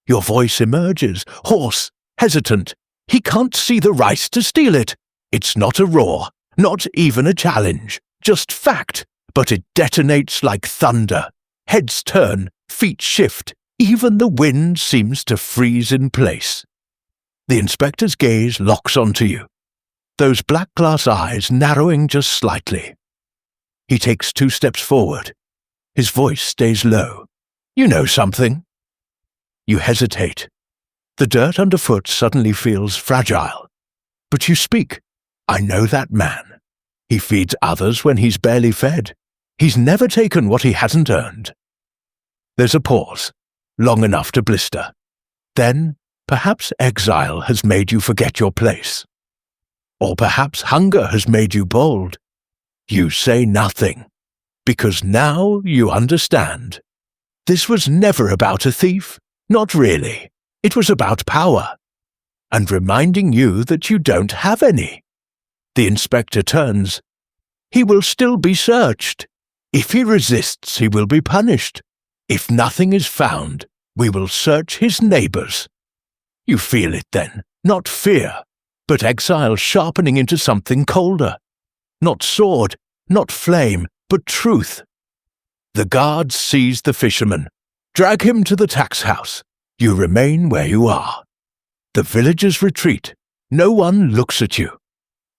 Your voice emerges, hoarse, hesitant. He can't see the rice to steal it. It's not a roar, not even a challenge, just fact, but it detonates like thunder. Heads turn, feet shift, even the wind seems to freeze in place. The inspector's gaze locks onto you, those black glass eyes narrowing just slightly. He takes 2 steps forward. His voice stays low. You know something. You hesitate. The dirt underfoot suddenly feels fragile. But you speak. I know that man. He feeds others when he's barely fed. He's never taken what he hasn't earned. There's a pause, long enough to blister. Then, perhaps exile has made you forget your place. Or perhaps hunger has made you bold. You say nothing, because now you understand. This was never about a thief, not really. It was about power, and reminding you that you don't have any. The inspector turns. He will still be searched. If he resists, he will be punished. If nothing is found, we will search his neighbors. You feel it then, not fear, but exile sharpening into something colder. Not sword, not flame, but truth. The guards seize the fisherman, drag him to the tax house. You remain where you are. The villagers retreat. No one looks at you.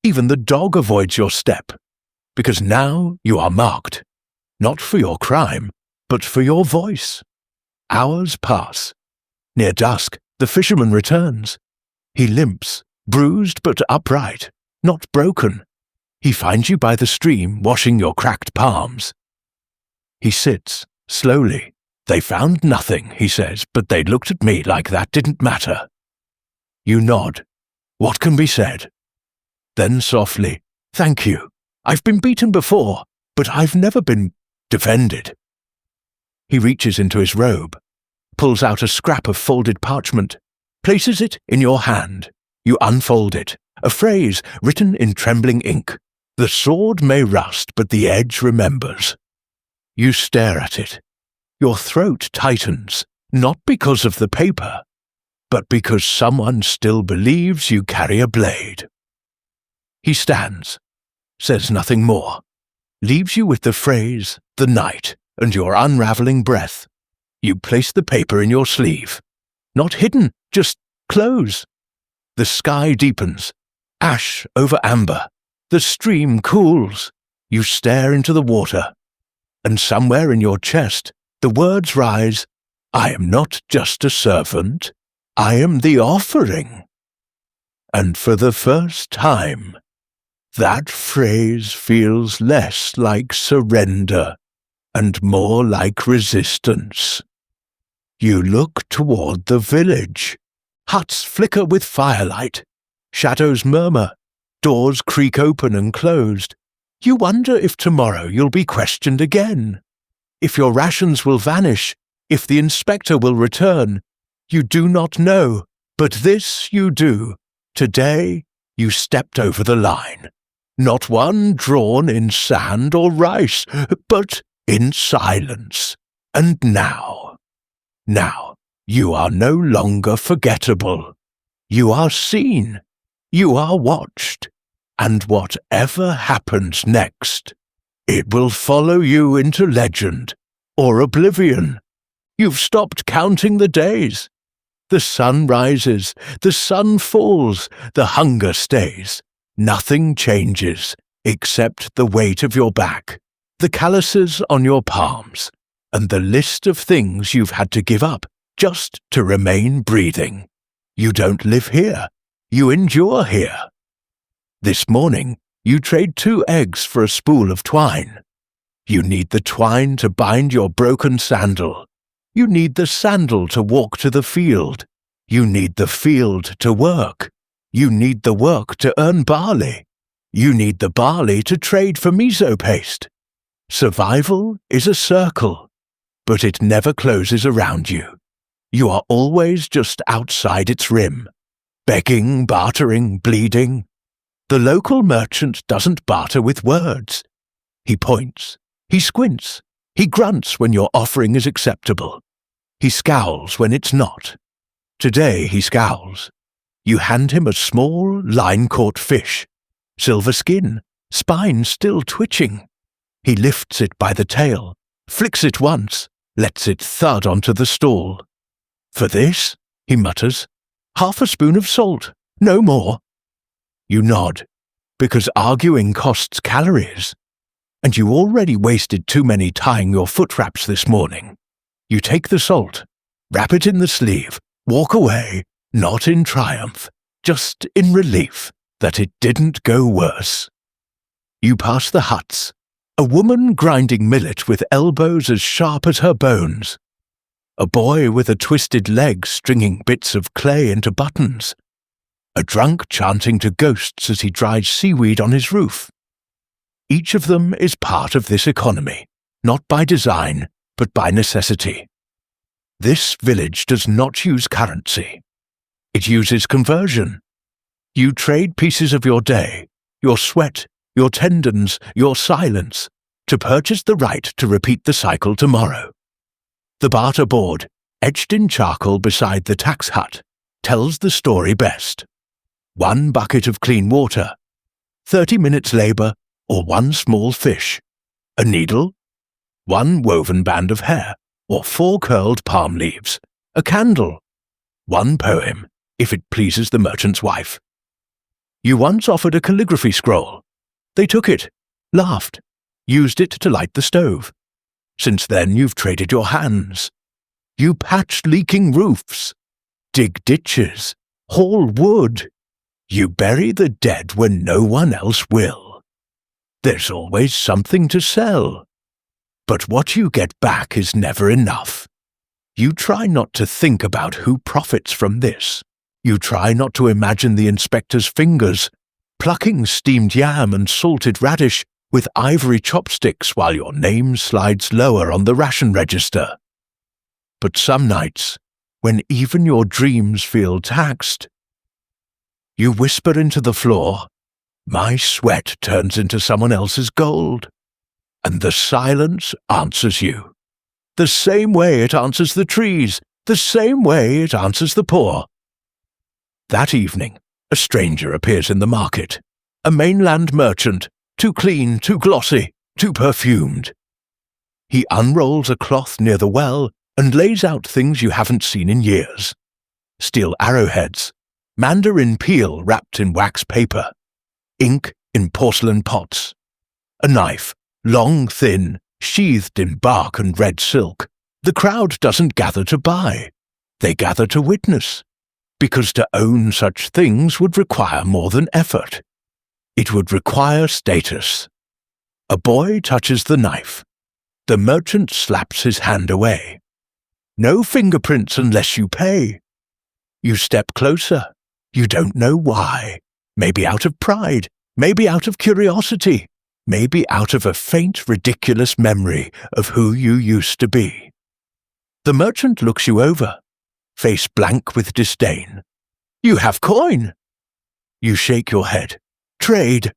Even the dog avoids your step, because now you are marked, not for your crime, but for your voice. Hours pass. Near dusk, the fisherman returns. He limps, bruised but upright, not broken. He finds you by the stream, washing your cracked palms. He sits, slowly. They found nothing, he says, but they looked at me like that didn't matter. You nod. What can be said? Then softly, thank you. I've been beaten before, but I've never been defended. He reaches into his robe, pulls out a scrap of folded parchment, places it in your hand. You unfold it, a phrase written in trembling ink. The sword may rust, but the edge remembers. You stare at it. Your throat tightens, not because of the paper, but because someone still believes you carry a blade. He stands, says nothing more, leaves you with the phrase, the night, and your unraveling breath. You place the paper in your sleeve. Not hidden, just close. The sky deepens, ash over amber. The stream cools. You stare into the water, and somewhere in your chest, the words rise, I am not just a servant, I am the offering. And for the first time, that phrase feels less like surrender and more like resistance. You look toward the village. Huts flicker with firelight. Shadows murmur. Doors creak open and closed. You wonder if tomorrow you'll be questioned again. If your rations will vanish, if the inspector will return. You do not know, but this you do. Today, you stepped over the line. Not one drawn in sand or rice, but in silence. And now, you are no longer forgettable. You are seen. You are watched. And whatever happens next, it will follow you into legend or oblivion. You've stopped counting the days. The sun rises, the sun falls, the hunger stays. Nothing changes except the weight of your back, the calluses on your palms, and the list of things you've had to give up just to remain breathing. You don't live here. You endure here. This morning, you trade 2 eggs for a spool of twine. You need the twine to bind your broken sandal. You need the sandal to walk to the field. You need the field to work. You need the work to earn barley. You need the barley to trade for miso paste. Survival is a circle, but it never closes around you. You are always just outside its rim, begging, bartering, bleeding. The local merchant doesn't barter with words. He points, he squints, he grunts when your offering is acceptable. He scowls when it's not. Today he scowls. You hand him a small, line-caught fish, silver skin, spine still twitching. He lifts it by the tail, flicks it once, lets it thud onto the stall. For this, he mutters, half a spoon of salt, no more. You nod, because arguing costs calories, and you already wasted too many tying your foot wraps this morning. You take the salt, wrap it in the sleeve, walk away, not in triumph, just in relief that it didn't go worse. You pass the huts, a woman grinding millet with elbows as sharp as her bones, a boy with a twisted leg stringing bits of clay into buttons, a drunk chanting to ghosts as he dries seaweed on his roof. Each of them is part of this economy, not by design, but by necessity. This village does not use currency. It uses conversion. You trade pieces of your day, your sweat, your tendons, your silence, to purchase the right to repeat the cycle tomorrow. The barter board, etched in charcoal beside the tax hut, tells the story best. 1 bucket of clean water, 30 minutes labor, or 1 small fish, a needle, 1 woven band of hair, or 4 curled palm leaves, a candle, 1 poem, if it pleases the merchant's wife. You once offered a calligraphy scroll. They took it, laughed, used it to light the stove. Since then you've traded your hands. You patch leaking roofs, dig ditches, haul wood. You bury the dead when no one else will. There's always something to sell. But what you get back is never enough. You try not to think about who profits from this. You try not to imagine the inspector's fingers, plucking steamed yam and salted radish with ivory chopsticks while your name slides lower on the ration register. But some nights, when even your dreams feel taxed, you whisper into the floor, "My sweat turns into someone else's gold." And the silence answers you. The same way it answers the trees, the same way it answers the poor. That evening, a stranger appears in the market, a mainland merchant, too clean, too glossy, too perfumed. He unrolls a cloth near the well and lays out things you haven't seen in years. Steel arrowheads, mandarin peel wrapped in wax paper, ink in porcelain pots, a knife, long, thin, sheathed in bark and red silk. The crowd doesn't gather to buy. They gather to witness, because to own such things would require more than effort. It would require status. A boy touches the knife. The merchant slaps his hand away. No fingerprints unless you pay. You step closer. You don't know why. Maybe out of pride, maybe out of curiosity, maybe out of a faint, ridiculous memory of who you used to be. The merchant looks you over, face blank with disdain. "You have coin." You shake your head. Trade.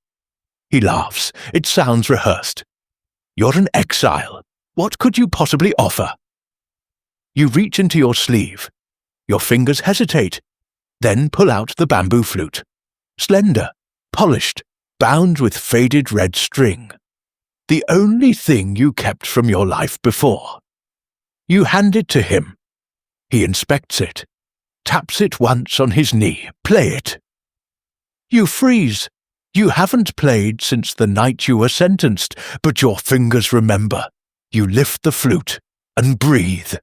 He laughs. It sounds rehearsed. You're an exile. What could you possibly offer? You reach into your sleeve. Your fingers hesitate, then pull out the bamboo flute. Slender, polished, bound with faded red string. The only thing you kept from your life before. You hand it to him. He inspects it, taps it once on his knee. Play it. You freeze. You haven't played since the night you were sentenced, but your fingers remember. You lift the flute and breathe.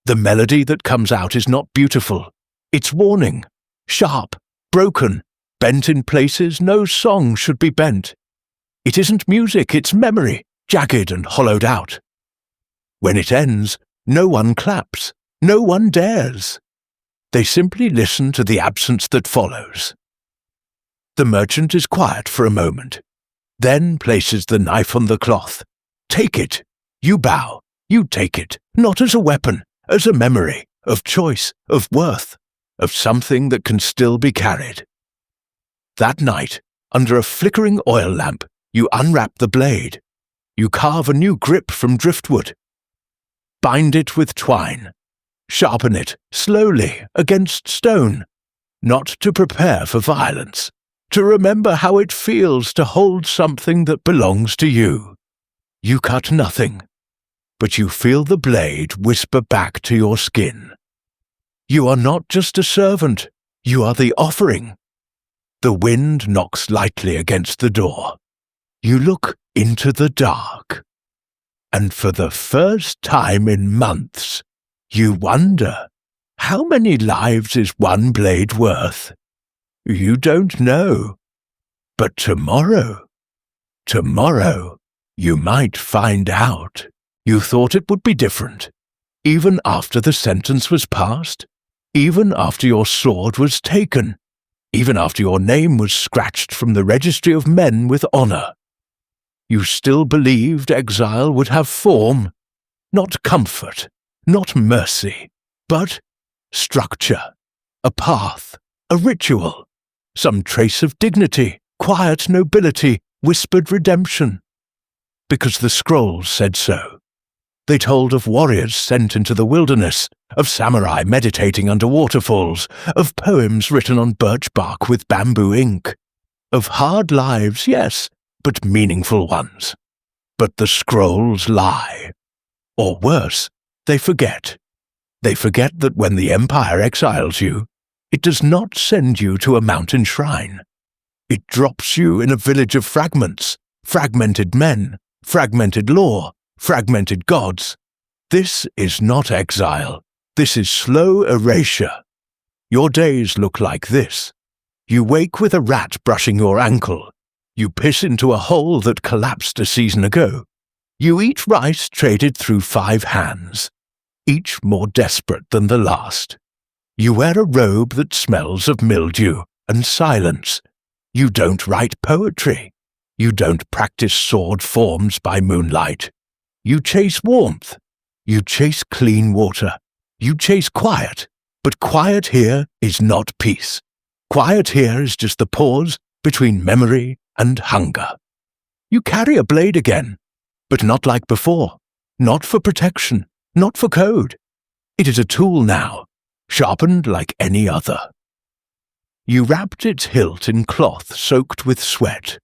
The melody that comes out is not beautiful. It's warning, sharp, broken, bent in places no song should be bent. It isn't music, it's memory, jagged and hollowed out. When it ends, no one claps, no one dares. They simply listen to the absence that follows. The merchant is quiet for a moment, then places the knife on the cloth. Take it. You bow. You take it, not as a weapon, as a memory, of choice, of worth, of something that can still be carried. That night, under a flickering oil lamp, you unwrap the blade. You carve a new grip from driftwood. Bind it with twine. Sharpen it, slowly, against stone, not to prepare for violence, to remember how it feels to hold something that belongs to you. You cut nothing, but you feel the blade whisper back to your skin. You are not just a servant, you are the offering. The wind knocks lightly against the door. You look into the dark. And for the first time in months, you wonder, how many lives is one blade worth? You don't know. But tomorrow, you might find out. You thought it would be different, even after the sentence was passed, even after your sword was taken, even after your name was scratched from the registry of men with honor. You still believed exile would have form, not comfort, not mercy, but structure, a path, a ritual, some trace of dignity, quiet nobility, whispered redemption. Because the scrolls said so. They told of warriors sent into the wilderness, of samurai meditating under waterfalls, of poems written on birch bark with bamboo ink, of hard lives, yes, but meaningful ones. But the scrolls lie. Or worse, they forget. They forget that when the Empire exiles you, it does not send you to a mountain shrine. It drops you in a village of fragments, fragmented men, fragmented law, fragmented gods. This is not exile. This is slow erasure. Your days look like this. You wake with a rat brushing your ankle. You piss into a hole that collapsed a season ago. You eat rice traded through 5 hands, each more desperate than the last. You wear a robe that smells of mildew and silence. You don't write poetry. You don't practice sword forms by moonlight. You chase warmth. You chase clean water. You chase quiet. But quiet here is not peace. Quiet here is just the pause between memory and hunger. You carry a blade again, but not like before. Not for protection. Not for code. It is a tool now, sharpened like any other. You wrapped its hilt in cloth soaked with sweat.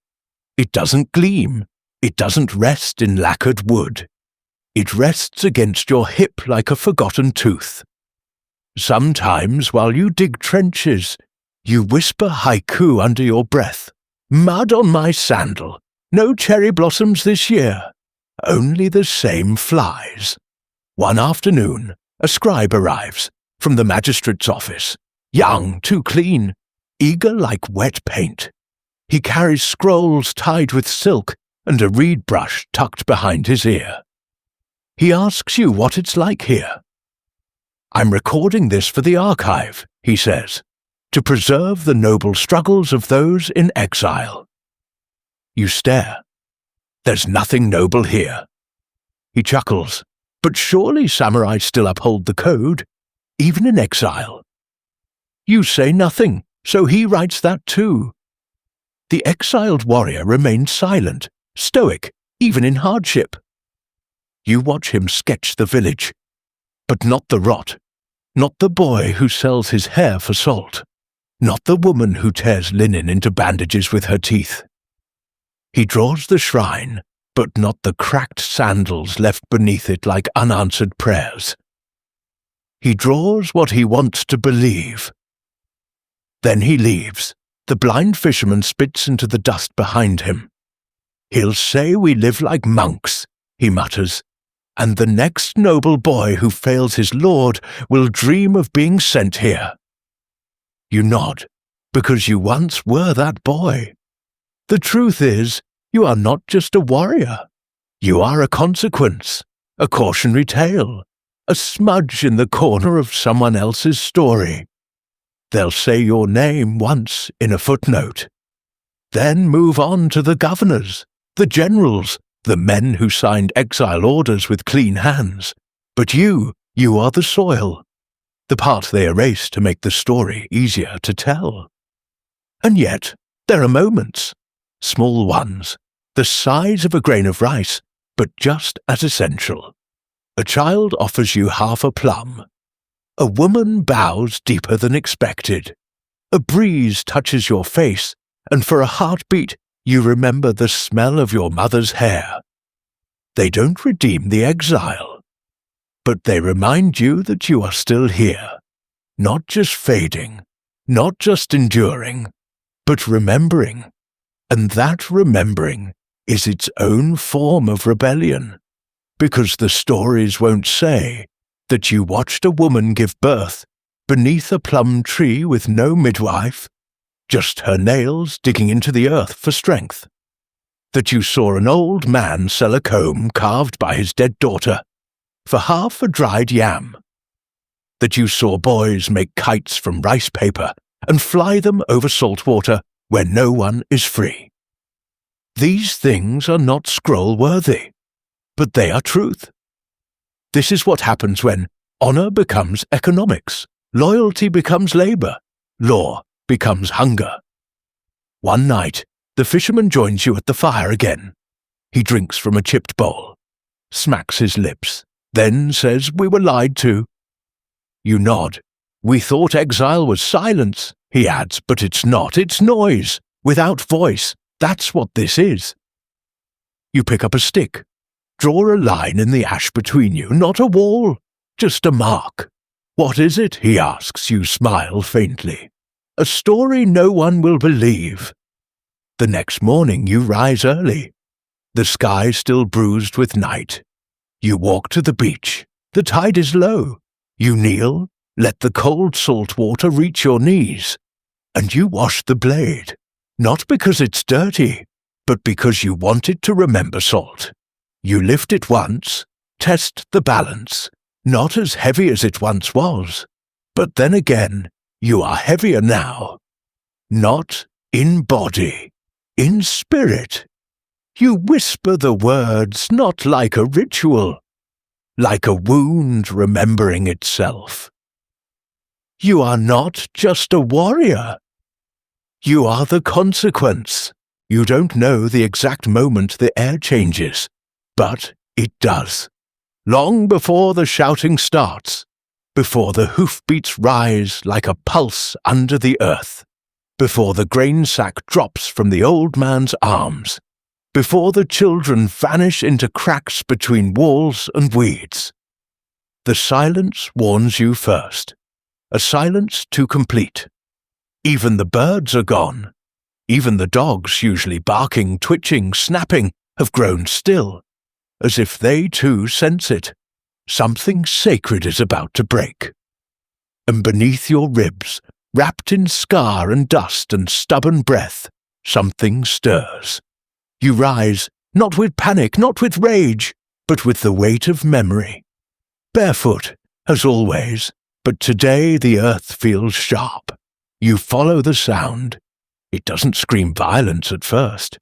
It doesn't gleam. It doesn't rest in lacquered wood. It rests against your hip like a forgotten tooth. Sometimes, while you dig trenches, you whisper haiku under your breath. Mud on my sandal. No cherry blossoms this year. Only the same flies. One afternoon, a scribe arrives from the magistrate's office. Young, too clean, eager like wet paint. He carries scrolls tied with silk and a reed brush tucked behind his ear. He asks you what it's like here. I'm recording this for the archive, he says, to preserve the noble struggles of those in exile. You stare. There's nothing noble here. He chuckles. But surely samurai still uphold the code, even in exile. You say nothing. So he writes that too. The exiled warrior remained silent, stoic, even in hardship. You watch him sketch the village, but not the rot, not the boy who sells his hair for salt, not the woman who tears linen into bandages with her teeth. He draws the shrine, but not the cracked sandals left beneath it like unanswered prayers. He draws what he wants to believe. Then he leaves. The blind fisherman spits into the dust behind him. He'll say we live like monks, he mutters, and the next noble boy who fails his lord will dream of being sent here. You nod, because you once were that boy. The truth is, you are not just a warrior. You are a consequence, a cautionary tale, a smudge in the corner of someone else's story. They'll say your name once in a footnote, then move on to the governors, the generals, the men who signed exile orders with clean hands. But you are the soil, the part they erase to make the story easier to tell. And yet, there are moments, small ones, the size of a grain of rice, but just as essential. A child offers you half a plum. A woman bows deeper than expected. A breeze touches your face, and for a heartbeat you remember the smell of your mother's hair. They don't redeem the exile, but they remind you that you are still here, not just fading, not just enduring, but remembering. And that remembering is its own form of rebellion, because the stories won't say that you watched a woman give birth beneath a plum tree with no midwife, just her nails digging into the earth for strength. That you saw an old man sell a comb carved by his dead daughter for half a dried yam. That you saw boys make kites from rice paper and fly them over salt water where no one is free. These things are not scroll-worthy, but they are truth. This is what happens when honor becomes economics, loyalty becomes labor, law becomes hunger. One night, the fisherman joins you at the fire again. He drinks from a chipped bowl, smacks his lips, then says we were lied to. You nod. We thought exile was silence, he adds, but it's not, it's noise, without voice. That's what this is. You pick up a stick, draw a line in the ash between you, not a wall, just a mark. What is it? He asks. You smile faintly. A story no one will believe. The next morning you rise early. The sky still bruised with night. You walk to the beach. The tide is low. You kneel, let the cold salt water reach your knees, and you wash the blade, not because it's dirty, but because you want it to remember salt. You lift it once, test the balance, not as heavy as it once was, but then again, you are heavier now. Not in body, in spirit. You whisper the words not like a ritual, like a wound remembering itself. You are not just a warrior. You are the consequence. You don't know the exact moment the air changes, but it does. Long before the shouting starts, before the hoofbeats rise like a pulse under the earth, before the grain sack drops from the old man's arms, before the children vanish into cracks between walls and weeds. The silence warns you first, a silence too complete. Even the birds are gone. Even the dogs, usually barking, twitching, snapping, have grown still, as if they too sense it. Something sacred is about to break. And beneath your ribs, wrapped in scar and dust and stubborn breath, something stirs. You rise, not with panic, not with rage, but with the weight of memory. Barefoot, as always, but today the earth feels sharp. You follow the sound. It doesn't scream violence at first.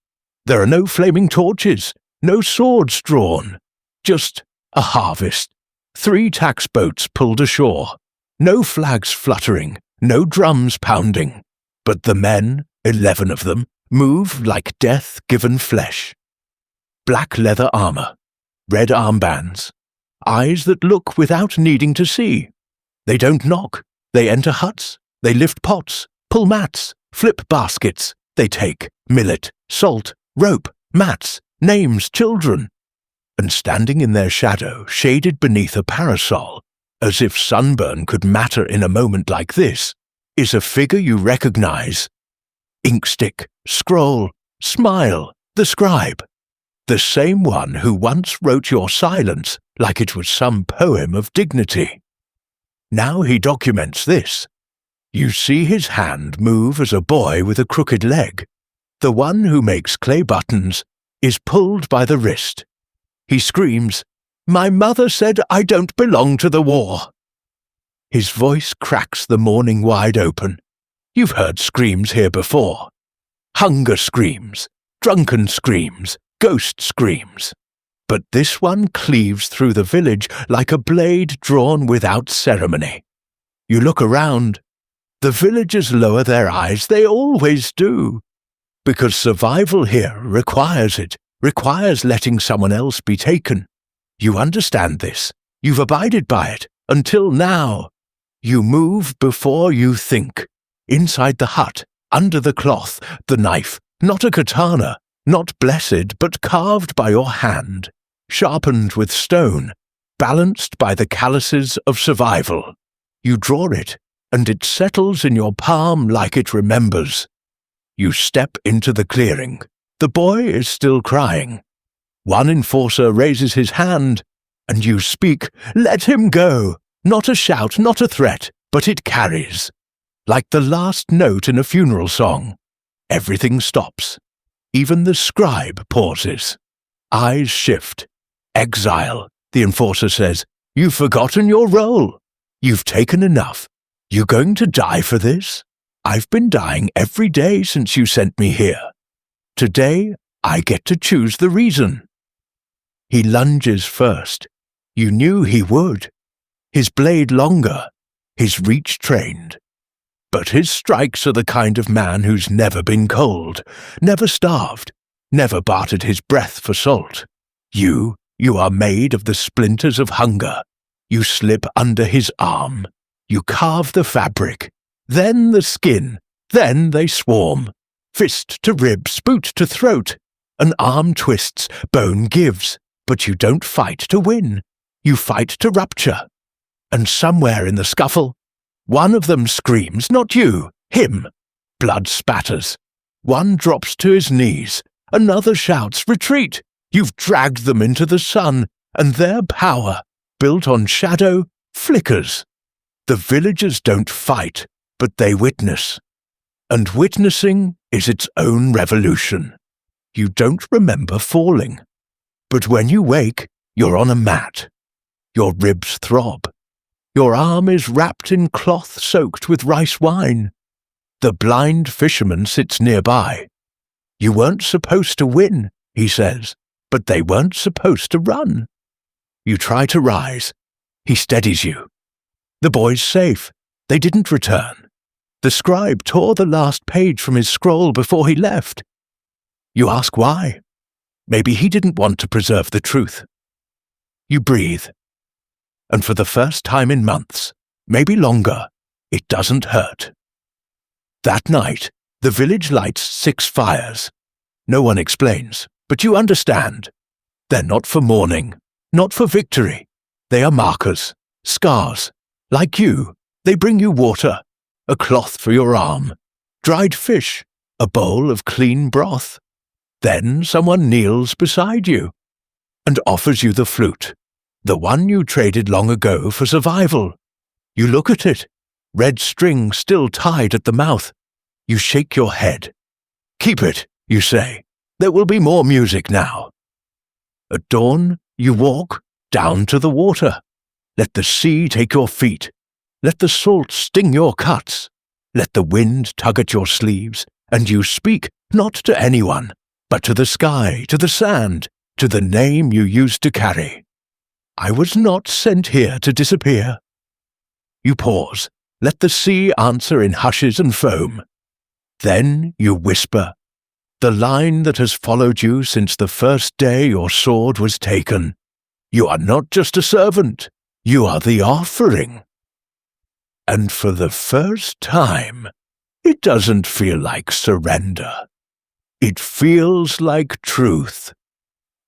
There are no flaming torches, no swords drawn, just a harvest. 3 tax boats pulled ashore, no flags fluttering, no drums pounding, But the men, 11 of them, move like death-given flesh. Black leather armor, red armbands, eyes that look without needing to see. They don't knock, they enter huts, they lift pots, pull mats, flip baskets, they take millet, salt, rope, mats, names, children. And standing in their shadow, shaded beneath a parasol, as if sunburn could matter in a moment like this, is a figure you recognize. Inkstick, scroll, smile, the scribe. The same one who once wrote your silence like it was some poem of dignity. Now he documents this. You see his hand move as a boy with a crooked leg. The one who makes clay buttons is pulled by the wrist. He screams, "My mother said I don't belong to the war." His voice cracks the morning wide open. You've heard screams here before. Hunger screams, drunken screams, ghost screams. But this one cleaves through the village like a blade drawn without ceremony. You look around. The villagers lower their eyes, they always do. Because survival here requires it, requires letting someone else be taken. You understand this. You've abided by it, until now. You move before you think. Inside the hut, under the cloth, the knife, not a katana, not blessed, but carved by your hand, sharpened with stone, balanced by the calluses of survival. You draw it, and it settles in your palm like it remembers. You step into the clearing. The boy is still crying. One enforcer raises his hand, and you speak, "Let him go!" Not a shout, not a threat, but it carries. Like the last note in a funeral song. Everything stops. Even the scribe pauses. Eyes shift. "Exile," the enforcer says. "You've forgotten your role. You've taken enough. You going to die for this? I've been dying every day since you sent me here. Today, I get to choose the reason." He lunges first. You knew he would. His blade longer, his reach trained. But his strikes are the kind of man who's never been cold, never starved, never bartered his breath for salt. You are made of the splinters of hunger. You slip under his arm. You carve the fabric, then the skin, then they swarm. Fist to ribs, boot to throat. An arm twists, bone gives, but you don't fight to win. You fight to rupture. And somewhere in the scuffle, one of them screams, not you, him. Blood spatters. One drops to his knees. Another shouts, "Retreat!" You've dragged them into the sun, and their power, built on shadow, flickers. The villagers don't fight, but they witness. And witnessing is its own revolution. You don't remember falling. But when you wake, you're on a mat. Your ribs throb. Your arm is wrapped in cloth soaked with rice wine. The blind fisherman sits nearby. You weren't supposed to win, he says, but they weren't supposed to run. You try to rise. He steadies you. The boy's safe. They didn't return. The scribe tore the last page from his scroll before he left. You ask why. Maybe he didn't want to preserve the truth. You breathe. And for the first time in months, maybe longer, it doesn't hurt. That night, the village lights 6 fires. No one explains, but you understand. They're not for mourning, not for victory. They are markers, scars. Like you, they bring you water, a cloth for your arm, dried fish, a bowl of clean broth. Then someone kneels beside you and offers you the flute. The one you traded long ago for survival. You look at it, red string still tied at the mouth. You shake your head. "Keep it," you say. "There will be more music now." At dawn, you walk down to the water. Let the sea take your feet. Let the salt sting your cuts. Let the wind tug at your sleeves, and you speak not to anyone, but to the sky, to the sand, to the name you used to carry. I was not sent here to disappear. You pause. Let the sea answer in hushes and foam. Then you whisper, the line that has followed you since the first day your sword was taken. You are not just a servant, you are the offering. And for the first time, it doesn't feel like surrender. It feels like truth.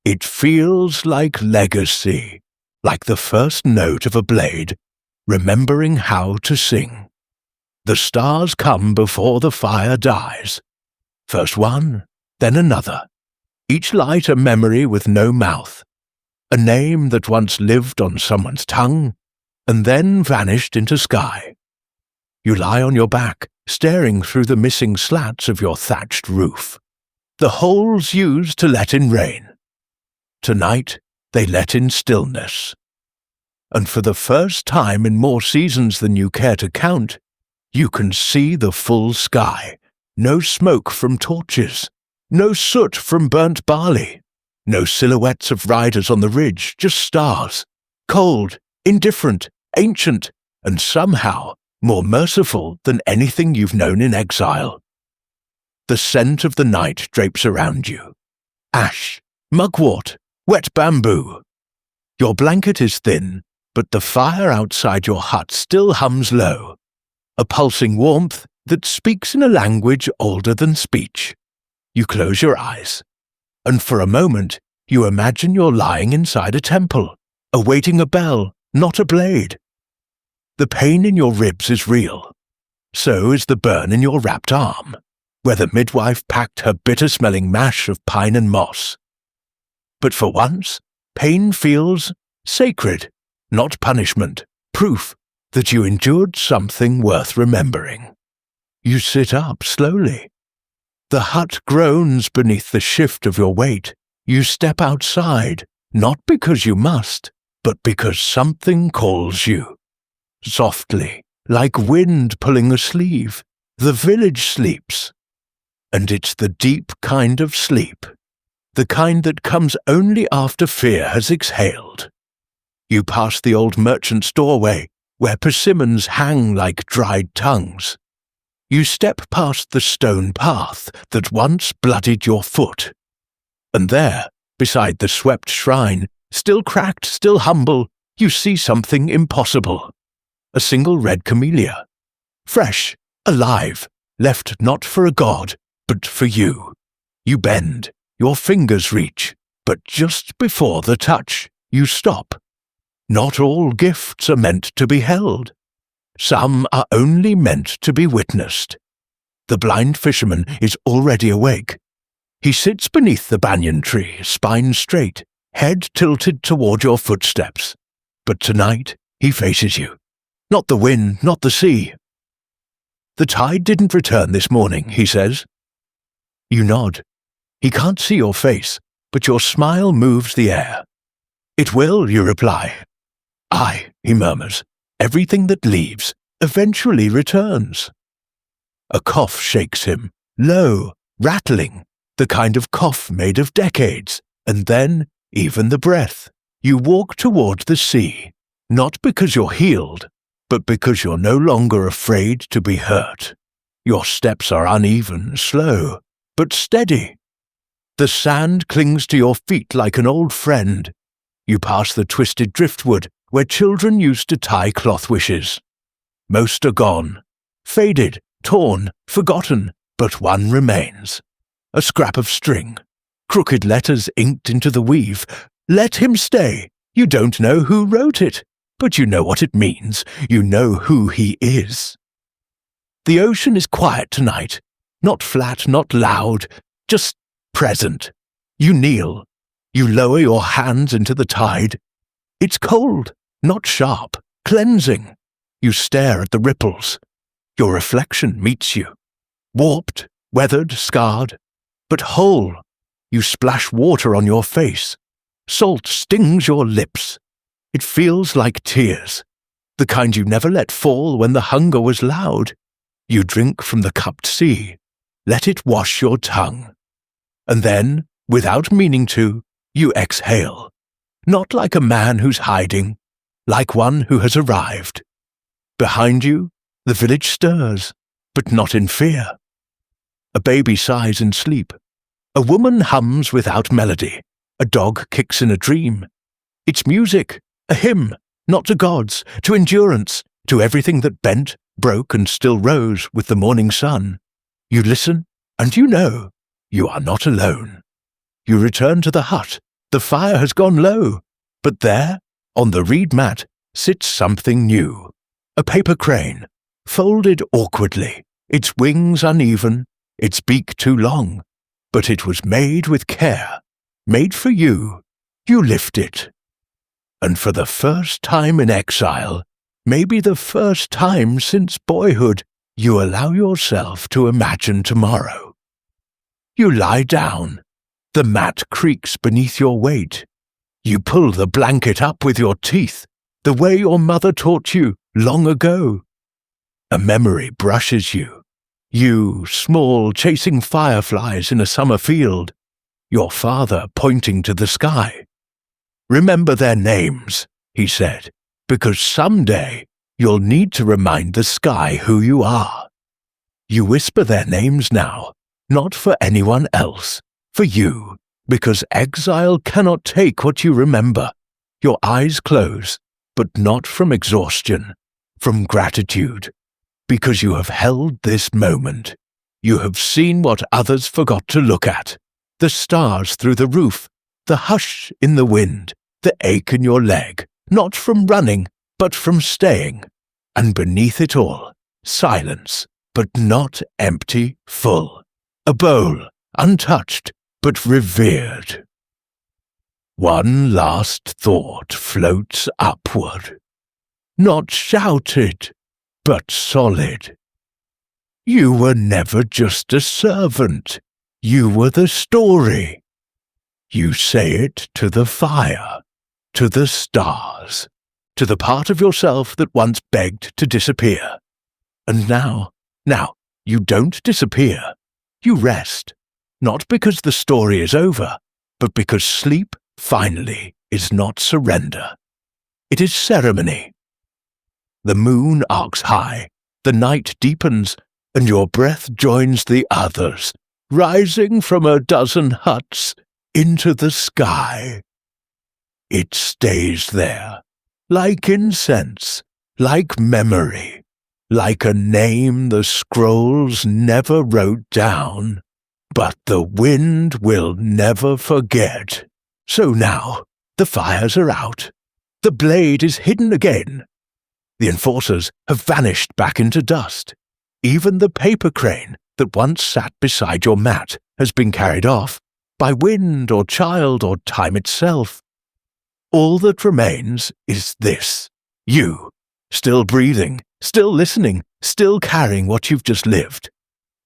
It feels like legacy, like the first note of a blade, remembering how to sing. The stars come before the fire dies. First one, then another. Each light a memory with no mouth. A name that once lived on someone's tongue, and then vanished into sky. You lie on your back, staring through the missing slats of your thatched roof. The holes used to let in rain. Tonight, they let in stillness. And for the first time in more seasons than you care to count, you can see the full sky. No smoke from torches. No soot from burnt barley. No silhouettes of riders on the ridge, just stars. Cold, indifferent, ancient, and somehow more merciful than anything you've known in exile. The scent of the night drapes around you. Ash, mugwort, wet bamboo. Your blanket is thin, but the fire outside your hut still hums low. A pulsing warmth that speaks in a language older than speech. You close your eyes, and for a moment you imagine you're lying inside a temple, awaiting a bell, not a blade. The pain in your ribs is real. So is the burn in your wrapped arm, where the midwife packed her bitter-smelling mash of pine and moss. But for once, pain feels sacred, not punishment, proof that you endured something worth remembering. You sit up slowly. The hut groans beneath the shift of your weight. You step outside, not because you must, but because something calls you. Softly, like wind pulling a sleeve, the village sleeps. And it's the deep kind of sleep, the kind that comes only after fear has exhaled. You pass the old merchant's doorway, where persimmons hang like dried tongues. You step past the stone path that once bloodied your foot. And there, beside the swept shrine, still cracked, still humble, you see something impossible. A single red camellia. Fresh, alive, left not for a god, but for you. You bend, your fingers reach, but just before the touch, you stop. Not all gifts are meant to be held. Some are only meant to be witnessed. The blind fisherman is already awake. He sits beneath the banyan tree, spine straight, head tilted toward your footsteps. But tonight he faces you. Not the wind, not the sea. The tide didn't return this morning, he says. You nod. He can't see your face, but your smile moves the air. It will, you reply. Aye, he murmurs. Everything that leaves eventually returns. A cough shakes him, low, rattling, the kind of cough made of decades, and then, even the breath. You walk toward the sea, not because you're healed, but because you're no longer afraid to be hurt. Your steps are uneven, slow, but steady. The sand clings to your feet like an old friend. You pass the twisted driftwood where children used to tie cloth wishes. Most are gone, faded, torn, forgotten, but one remains. A scrap of string, crooked letters inked into the weave. Let him stay. You don't know who wrote it, but you know what it means. You know who he is. The ocean is quiet tonight, not flat, not loud, just present. You kneel. You lower your hands into the tide. It's cold, not sharp, cleansing. You stare at the ripples. Your reflection meets you. Warped, weathered, scarred, but whole. You splash water on your face. Salt stings your lips. It feels like tears, the kind you never let fall when the hunger was loud. You drink from the cupped sea. Let it wash your tongue. And then, without meaning to, you exhale. Not like a man who's hiding, like one who has arrived. Behind you, the village stirs, but not in fear. A baby sighs in sleep. A woman hums without melody. A dog kicks in a dream. It's music, a hymn, not to gods, to endurance, to everything that bent, broke, and still rose with the morning sun. You listen, and you know you are not alone. You return to the hut. The fire has gone low, but there, on the reed mat, sits something new. A paper crane, folded awkwardly, its wings uneven, its beak too long, but it was made with care, made for you. You lift it. And for the first time in exile, maybe the first time since boyhood, you allow yourself to imagine tomorrow. You lie down. The mat creaks beneath your weight. You pull the blanket up with your teeth, the way your mother taught you long ago. A memory brushes you. You, small, chasing fireflies in a summer field. Your father pointing to the sky. Remember their names, he said, because someday you'll need to remind the sky who you are. You whisper their names now, not for anyone else, for you, because exile cannot take what you remember. Your eyes close, but not from exhaustion, from gratitude, because you have held this moment. You have seen what others forgot to look at, the stars through the roof, the hush in the wind, the ache in your leg, not from running, but from staying. And beneath it all, silence, but not empty, full. A bowl, untouched, but revered. One last thought floats upward, not shouted, but solid. You were never just a servant. You were the story. You say it to the fire, to the stars, to the part of yourself that once begged to disappear. And now, you don't disappear. You rest, not because the story is over, but because sleep, finally, is not surrender. It is ceremony. The moon arcs high, the night deepens, and your breath joins the others, rising from a dozen huts into the sky. It stays there, like incense, like memory, like a name the scrolls never wrote down, but the wind will never forget. So now, the fires are out. The blade is hidden again. The enforcers have vanished back into dust. Even the paper crane that once sat beside your mat has been carried off by wind or child or time itself. All that remains is this, you, still breathing, still listening, still carrying what you've just lived.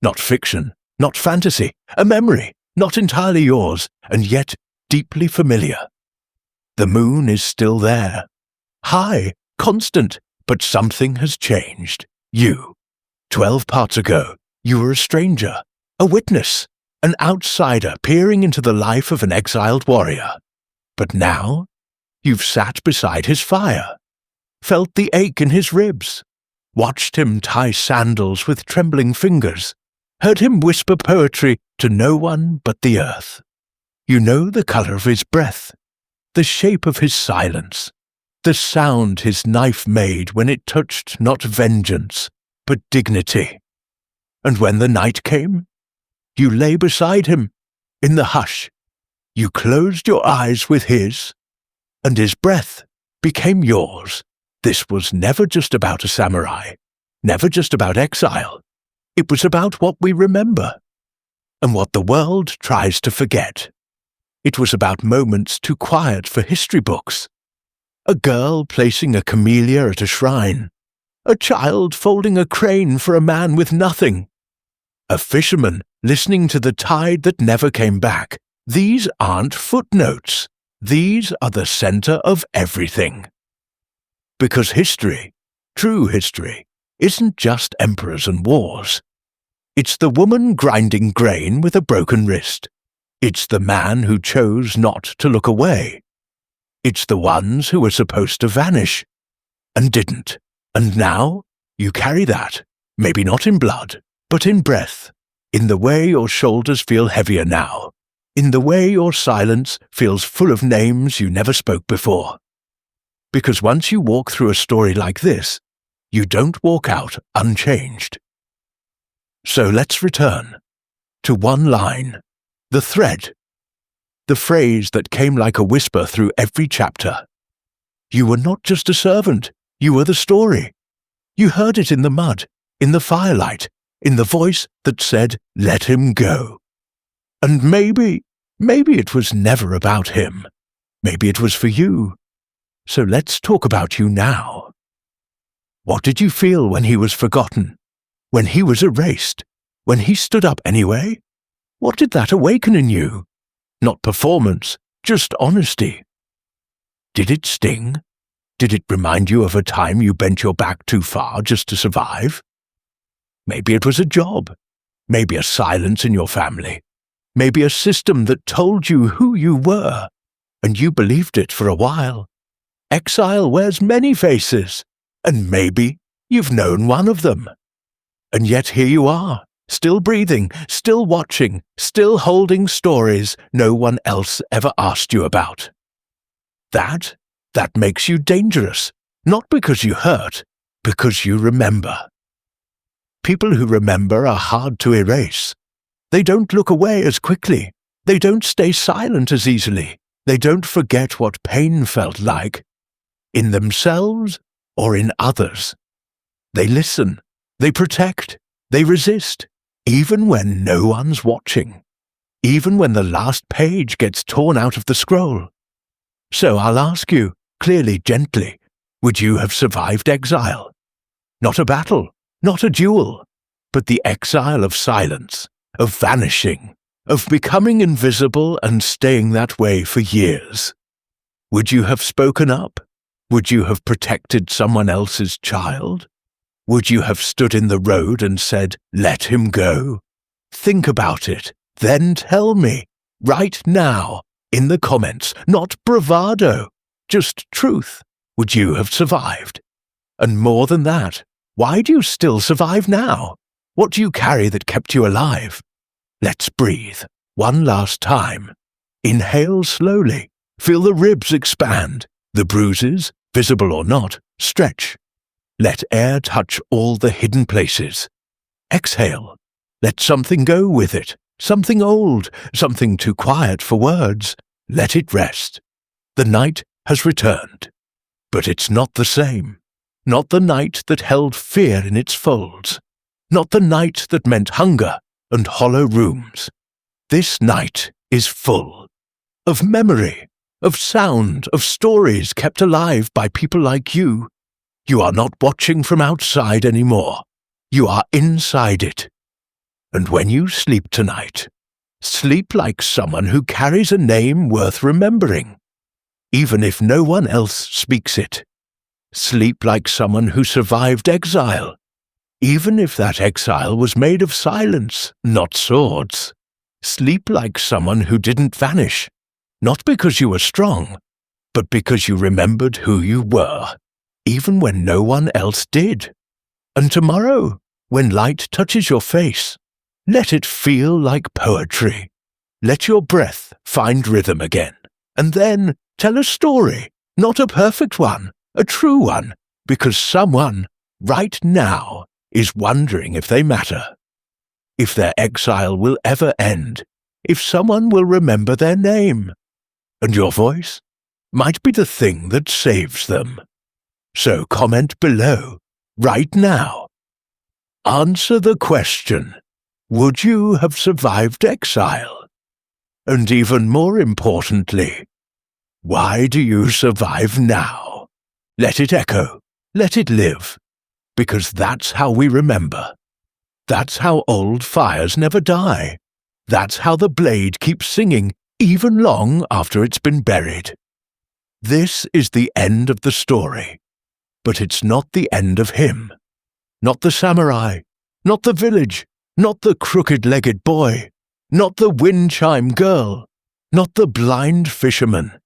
Not fiction, not fantasy, a memory, not entirely yours, and yet deeply familiar. The moon is still there, high, constant, but something has changed. You. 12 parts ago, you were a stranger, a witness, an outsider peering into the life of an exiled warrior. But now, you've sat beside his fire, felt the ache in his ribs, watched him tie sandals with trembling fingers, heard him whisper poetry to no one but the earth. You know the color of his breath, the shape of his silence, the sound his knife made when it touched not vengeance, but dignity. And when the night came, you lay beside him, in the hush. You closed your eyes with his, and his breath became yours. This was never just about a samurai, never just about exile. It was about what we remember, and what the world tries to forget. It was about moments too quiet for history books. A girl placing a camellia at a shrine. A child folding a crane for a man with nothing. A fisherman listening to the tide that never came back. These aren't footnotes. These are the center of everything. Because history, true history, isn't just emperors and wars. It's the woman grinding grain with a broken wrist. It's the man who chose not to look away. It's the ones who were supposed to vanish, and didn't. And now, you carry that, maybe not in blood, but in breath, in the way your shoulders feel heavier now, in the way your silence feels full of names you never spoke before. Because once you walk through a story like this, you don't walk out unchanged. So let's return to one line, the thread, the phrase that came like a whisper through every chapter. You were not just a servant, you were the story. You heard it in the mud, in the firelight, in the voice that said, "Let him go." And maybe it was never about him. Maybe it was for you. So let's talk about you now. What did you feel when he was forgotten? When he was erased? When he stood up anyway? What did that awaken in you? Not performance, just honesty. Did it sting? Did it remind you of a time you bent your back too far just to survive? Maybe it was a job. Maybe a silence in your family. Maybe a system that told you who you were, and you believed it for a while. Exile wears many faces, and maybe you've known one of them. And yet here you are, still breathing, still watching, still holding stories no one else ever asked you about. That makes you dangerous, not because you hurt, because you remember. People who remember are hard to erase. They don't look away as quickly. They don't stay silent as easily. They don't forget what pain felt like, in themselves or in others. They listen, they protect, they resist, even when no one's watching, even when the last page gets torn out of the scroll. So I'll ask you, clearly, gently, would you have survived exile? Not a battle, not a duel, but the exile of silence, of vanishing, of becoming invisible and staying that way for years. Would you have spoken up? Would you have protected someone else's child? Would you have stood in the road and said, "Let him go"? Think about it, then tell me, right now, in the comments, not bravado, just truth. Would you have survived? And more than that, why do you still survive now? What do you carry that kept you alive? Let's breathe, one last time. Inhale slowly, feel the ribs expand, the bruises, visible or not, stretch. Let air touch all the hidden places. Exhale, let something go with it, something old, something too quiet for words. Let it rest. The night has returned. But it's not the same. Not the night that held fear in its folds. Not the night that meant hunger and hollow rooms. This night is full. Of memory, of sound, of stories kept alive by people like you. You are not watching from outside anymore. You are inside it. And when you sleep tonight, sleep like someone who carries a name worth remembering, even if no one else speaks it. Sleep like someone who survived exile, even if that exile was made of silence, not swords. Sleep like someone who didn't vanish, not because you were strong, but because you remembered who you were, even when no one else did. And tomorrow, when light touches your face, let it feel like poetry. Let your breath find rhythm again, and then tell a story, not a perfect one, a true one, because someone, right now, is wondering if they matter, if their exile will ever end, if someone will remember their name. And your voice might be the thing that saves them. So comment below, right now. Answer the question, would you have survived exile? And even more importantly, why do you survive now? Let it echo, let it live, because that's how we remember. That's how old fires never die. That's how the blade keeps singing even long after it's been buried. This is the end of the story, but it's not the end of him. Not the samurai, not the village, not the crooked-legged boy, not the wind chime girl, not the blind fisherman.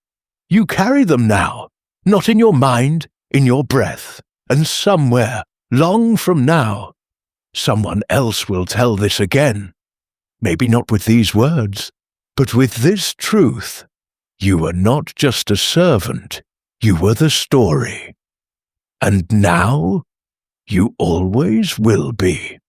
You carry them now, not in your mind, in your breath, and somewhere, long from now, someone else will tell this again, maybe not with these words, but with this truth. You were not just a servant, you were the story. And now, you always will be.